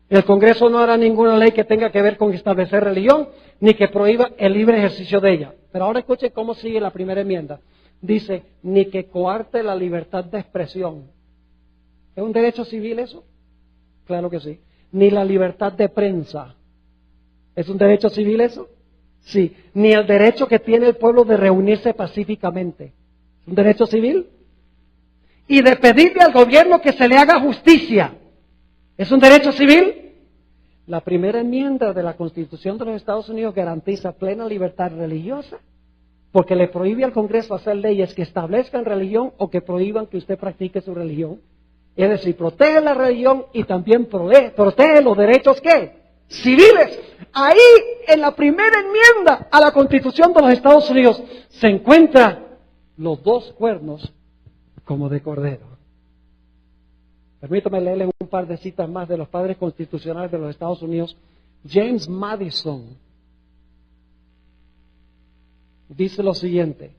El Congreso no hará ninguna ley que tenga que ver con establecer religión ni que prohíba el libre ejercicio de ella. Pero ahora escuchen cómo sigue la primera enmienda. Dice, ni que coarte la libertad de expresión. ¿Es un derecho civil eso? Claro que sí. Ni la libertad de prensa. ¿Es un derecho civil eso? Sí. Ni el derecho que tiene el pueblo de reunirse pacíficamente. ¿Es un derecho civil? y de pedirle al gobierno que se le haga justicia. ¿Es un derecho civil? La primera enmienda de la Constitución de los Estados Unidos garantiza plena libertad religiosa, porque le prohíbe al Congreso hacer leyes que establezcan religión o que prohíban que usted practique su religión. Es decir, protege la religión y también protege los derechos, ¿qué? Civiles. Ahí, en la primera enmienda a la Constitución de los Estados Unidos, se encuentran los dos cuernos como de cordero. Permítame leerles un par de citas más de los padres constitucionales de los Estados Unidos. James Madison dice lo siguiente: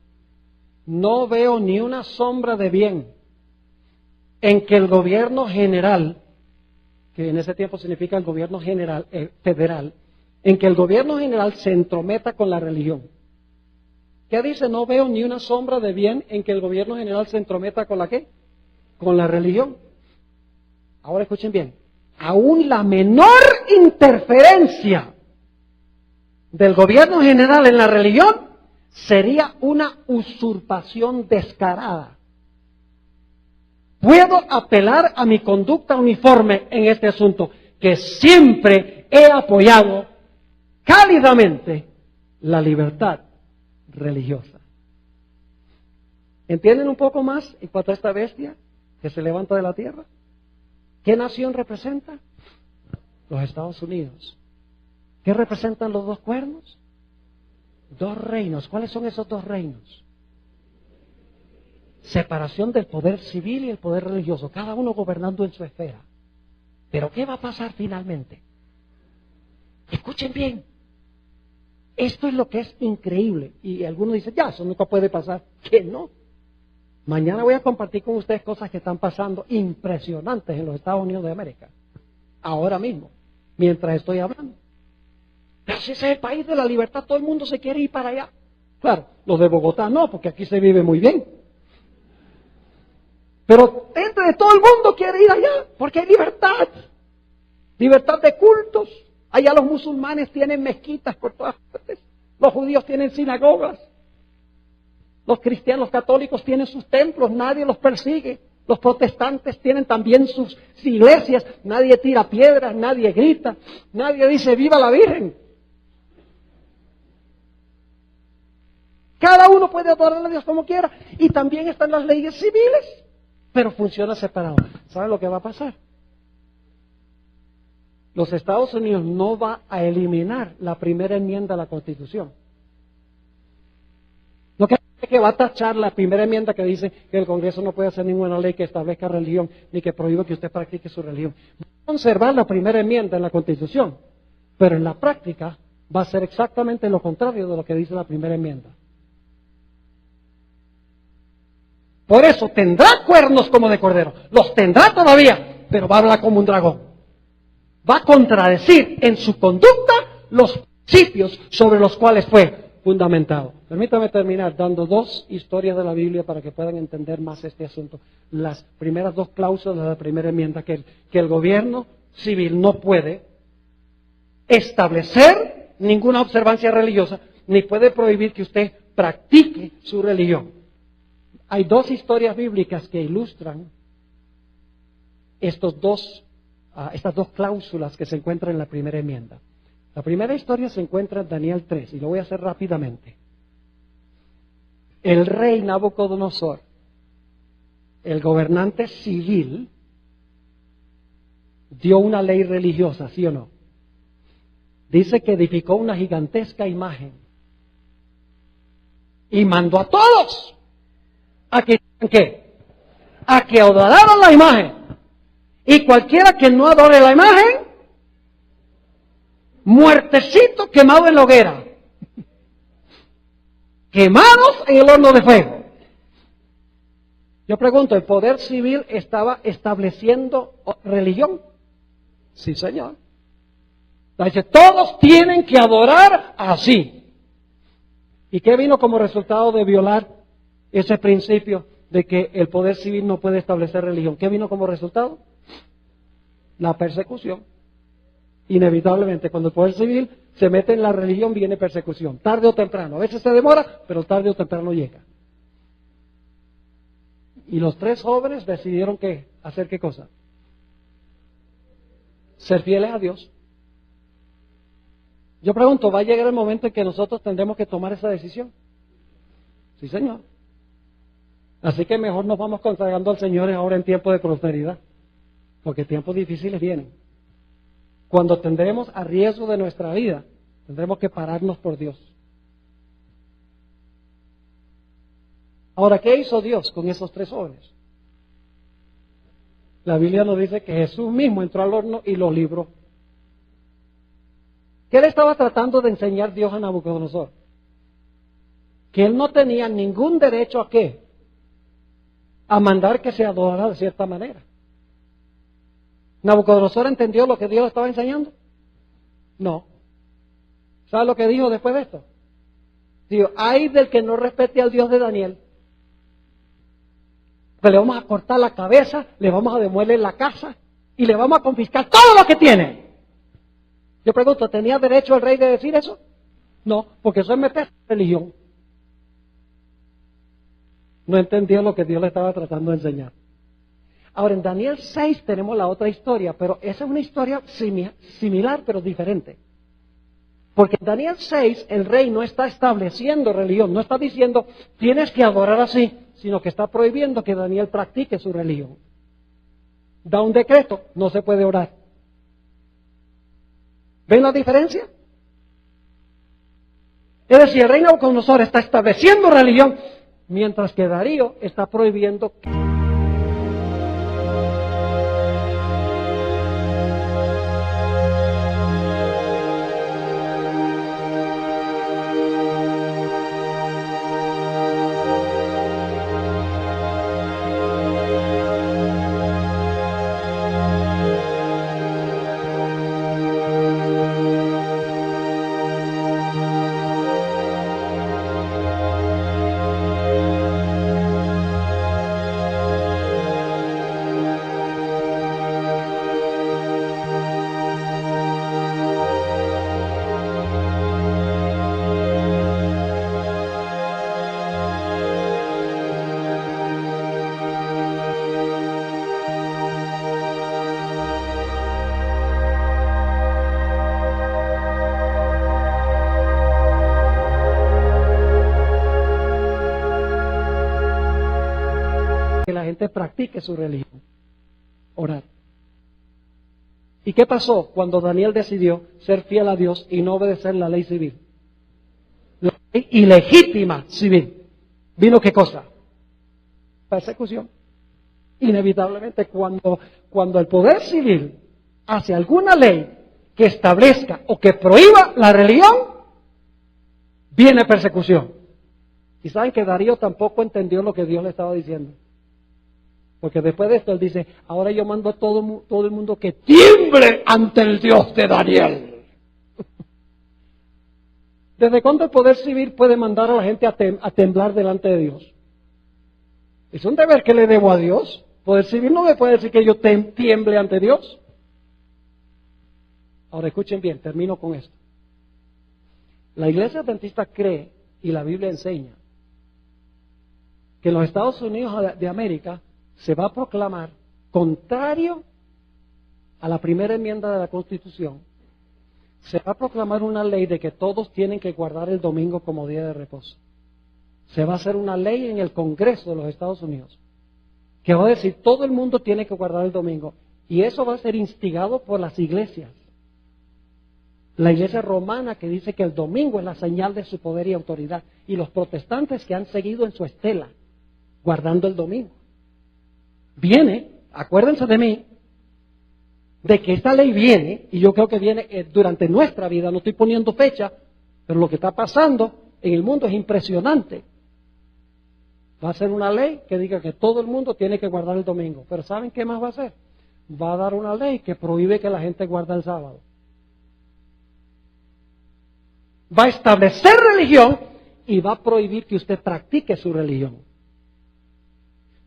no veo ni una sombra de bien en que el gobierno general, que en ese tiempo significa el gobierno general, federal, en que el gobierno general se entrometa con la religión. ¿Qué dice? No veo ni una sombra de bien en que el gobierno general se entrometa con la ¿qué? Con la religión. Ahora escuchen bien. Aún la menor interferencia del gobierno general en la religión sería una usurpación descarada. Puedo apelar a mi conducta uniforme en este asunto, que siempre he apoyado cálidamente la libertad religiosa. ¿Entienden un poco más en cuanto a esta bestia que se levanta de la tierra? ¿Qué nación representa? Los Estados Unidos. ¿Qué representan los dos cuernos? Dos reinos. ¿Cuáles son esos dos reinos? Separación del poder civil y el poder religioso, cada uno gobernando en su esfera. Pero ¿qué va a pasar finalmente? Escuchen bien. Esto es lo que es increíble. Y algunos dicen, ya, eso nunca puede pasar. Que no. Mañana voy a compartir con ustedes cosas que están pasando impresionantes en los Estados Unidos de América. Ahora mismo, mientras estoy hablando. Pero si ese es el país de la libertad, todo el mundo se quiere ir para allá. Claro, los de Bogotá no, porque aquí se vive muy bien. Pero gente de todo el mundo quiere ir allá, porque hay libertad. Libertad de cultos. Allá los musulmanes tienen mezquitas por todas partes. Los judíos tienen sinagogas. Los cristianos católicos tienen sus templos, nadie los persigue. Los protestantes tienen también sus iglesias, nadie tira piedras, nadie grita, nadie dice viva la Virgen. Cada uno puede adorar a Dios como quiera. Y también están las leyes civiles, pero funciona separado. ¿Saben lo que va a pasar? Los Estados Unidos no va a eliminar la primera enmienda a la Constitución. No que va a tachar la primera enmienda que dice que el Congreso no puede hacer ninguna ley que establezca religión ni que prohíba que usted practique su religión. Va a conservar la primera enmienda en la Constitución, pero en la práctica va a ser exactamente lo contrario de lo que dice la primera enmienda. Por eso tendrá cuernos como de cordero, los tendrá todavía, pero va a hablar como un dragón. Va a contradecir en su conducta los principios sobre los cuales fue fundamentado. Permítame terminar dando dos historias de la Biblia para que puedan entender más este asunto. Las primeras dos cláusulas de la primera enmienda, que el gobierno civil no puede establecer ninguna observancia religiosa, ni puede prohibir que usted practique su religión. Hay dos historias bíblicas que ilustran estas dos cláusulas que se encuentran en la primera enmienda. La primera historia se encuentra en Daniel 3, y lo voy a hacer rápidamente. El rey Nabucodonosor, el gobernante civil, dio una ley religiosa, ¿sí o no? Dice que edificó una gigantesca imagen y mandó a todos a que adoraran la imagen. Y cualquiera que no adore la imagen, muertecito quemado en la hoguera, quemados en el horno de fuego. Yo pregunto, ¿el poder civil estaba estableciendo religión? Sí, señor. Entonces, todos tienen que adorar así. ¿Y qué vino como resultado de violar ese principio de que el poder civil no puede establecer religión? ¿Qué vino como resultado? La persecución. Inevitablemente, cuando el poder civil se mete en la religión, viene persecución, tarde o temprano. A veces se demora, pero tarde o temprano llega. Y los 3 jóvenes decidieron ¿qué? ¿Hacer qué cosa? Ser fieles a Dios. Yo pregunto, ¿va a llegar el momento en que nosotros tendremos que tomar esa decisión? Sí, Señor. Así que mejor nos vamos consagrando al Señor ahora en tiempo de prosperidad, porque tiempos difíciles vienen. Cuando tendremos a riesgo de nuestra vida, tendremos que pararnos por Dios. Ahora, ¿qué hizo Dios con esos 3 jóvenes? La Biblia nos dice que Jesús mismo entró al horno y los libró. ¿Qué le estaba tratando de enseñar Dios a Nabucodonosor? Que él no tenía ningún derecho a ¿qué? A mandar que se adorara de cierta manera. ¿Nabucodonosor entendió lo que Dios estaba enseñando? No. ¿Sabe lo que dijo después de esto? Dijo, ay del que no respete al Dios de Daniel. Que le vamos a cortar la cabeza, le vamos a demoler la casa y le vamos a confiscar todo lo que tiene. Yo pregunto, ¿tenía derecho el rey de decir eso? No, porque eso es meter religión. No entendió lo que Dios le estaba tratando de enseñar. Ahora, en Daniel 6 tenemos la otra historia, pero esa es una historia similar, pero diferente. Porque en Daniel 6 el rey no está estableciendo religión, no está diciendo, tienes que adorar así, sino que está prohibiendo que Daniel practique su religión. Da un decreto, no se puede orar. ¿Ven la diferencia? Es decir, el rey Nabucodonosor está estableciendo religión, mientras que Darío está prohibiendo que la gente practique su religión, orar. ¿Y qué pasó cuando Daniel decidió ser fiel a Dios y no obedecer la ley civil? La ley ilegítima civil. ¿Vino qué cosa? Persecución. Inevitablemente cuando el poder civil hace alguna ley que establezca o que prohíba la religión, viene persecución. Y saben que Darío tampoco entendió lo que Dios le estaba diciendo. Porque después de esto él dice, ahora yo mando a todo el mundo que tiemble ante el Dios de Daniel. ¿Desde cuándo el poder civil puede mandar a la gente a temblar delante de Dios? Es un deber que le debo a Dios. El poder civil no me puede decir que yo tiemble ante Dios. Ahora escuchen bien, termino con esto. La Iglesia Adventista cree, y la Biblia enseña, que en los Estados Unidos de América se va a proclamar, contrario a la primera enmienda de la Constitución, se va a proclamar una ley de que todos tienen que guardar el domingo como día de reposo. Se va a hacer una ley en el Congreso de los Estados Unidos que va a decir todo el mundo tiene que guardar el domingo, y eso va a ser instigado por las iglesias. La iglesia romana, que dice que el domingo es la señal de su poder y autoridad, y los protestantes que han seguido en su estela guardando el domingo. Viene, acuérdense de mí, de que esta ley viene, y yo creo que viene durante nuestra vida, no estoy poniendo fecha, pero lo que está pasando en el mundo es impresionante. Va a ser una ley que diga que todo el mundo tiene que guardar el domingo, pero ¿saben qué más va a hacer? Va a dar una ley que prohíbe que la gente guarde el sábado. Va a establecer religión y va a prohibir que usted practique su religión.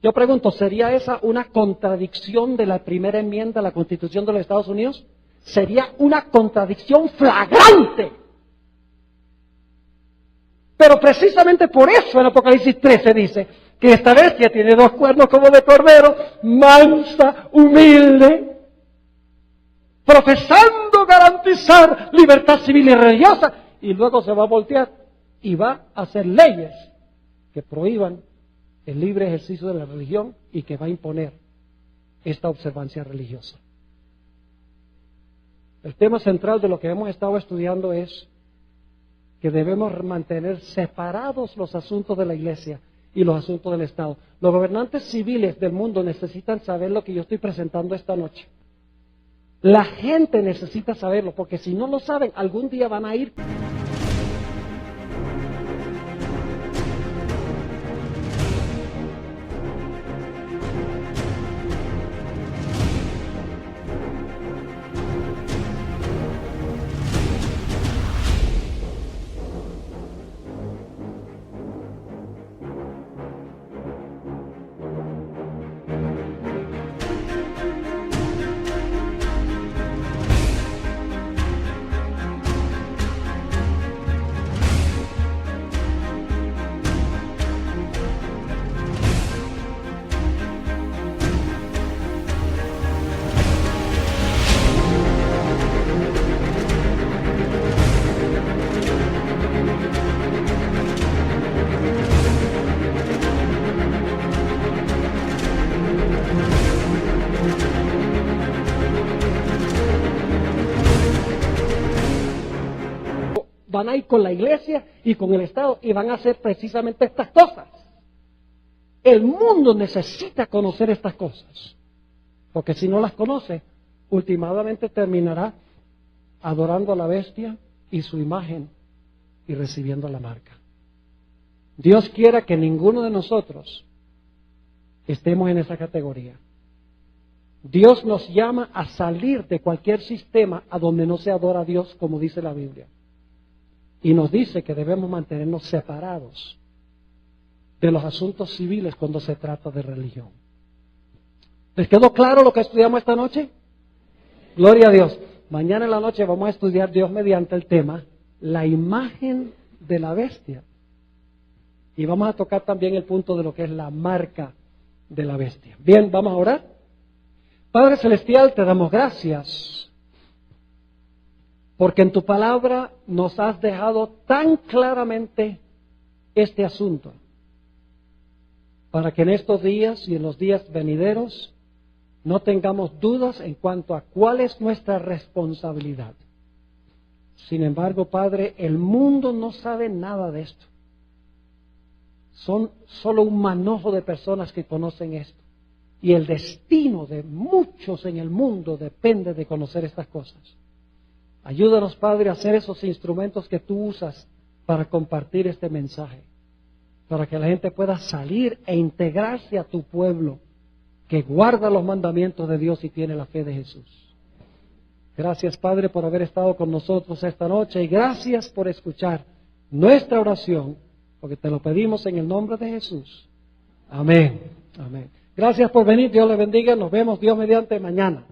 Yo pregunto, ¿sería esa una contradicción de la primera enmienda a la Constitución de los Estados Unidos? Sería una contradicción flagrante. Pero precisamente por eso en Apocalipsis 13 dice, que esta bestia tiene 2 cuernos como de cordero, mansa, humilde, profesando garantizar libertad civil y religiosa, y luego se va a voltear y va a hacer leyes que prohíban el libre ejercicio de la religión y que va a imponer esta observancia religiosa. El tema central de lo que hemos estado estudiando es que debemos mantener separados los asuntos de la iglesia y los asuntos del Estado. Los gobernantes civiles del mundo necesitan saber lo que yo estoy presentando esta noche. La gente necesita saberlo, porque si no lo saben, algún día van a ir. Van a ir con la iglesia y con el Estado y van a hacer precisamente estas cosas. El mundo necesita conocer estas cosas, porque si no las conoce, últimamente terminará adorando a la bestia y su imagen y recibiendo la marca. Dios quiera que ninguno de nosotros estemos en esa categoría. Dios nos llama a salir de cualquier sistema a donde no se adora a Dios, como dice la Biblia. Y nos dice que debemos mantenernos separados de los asuntos civiles cuando se trata de religión. ¿Les quedó claro lo que estudiamos esta noche? Gloria a Dios. Mañana en la noche vamos a estudiar, Dios mediante, el tema, la imagen de la bestia. Y vamos a tocar también el punto de lo que es la marca de la bestia. Bien, vamos a orar. Padre Celestial, te damos gracias porque en tu palabra nos has dejado tan claramente este asunto, para que en estos días y en los días venideros no tengamos dudas en cuanto a cuál es nuestra responsabilidad. Sin embargo, Padre, el mundo no sabe nada de esto. Son solo un manojo de personas que conocen esto. Y el destino de muchos en el mundo depende de conocer estas cosas. Ayúdanos, Padre, a ser esos instrumentos que tú usas para compartir este mensaje, para que la gente pueda salir e integrarse a tu pueblo, que guarda los mandamientos de Dios y tiene la fe de Jesús. Gracias, Padre, por haber estado con nosotros esta noche, y gracias por escuchar nuestra oración, porque te lo pedimos en el nombre de Jesús. Amén. Amén. Gracias por venir, Dios les bendiga, nos vemos Dios mediante mañana.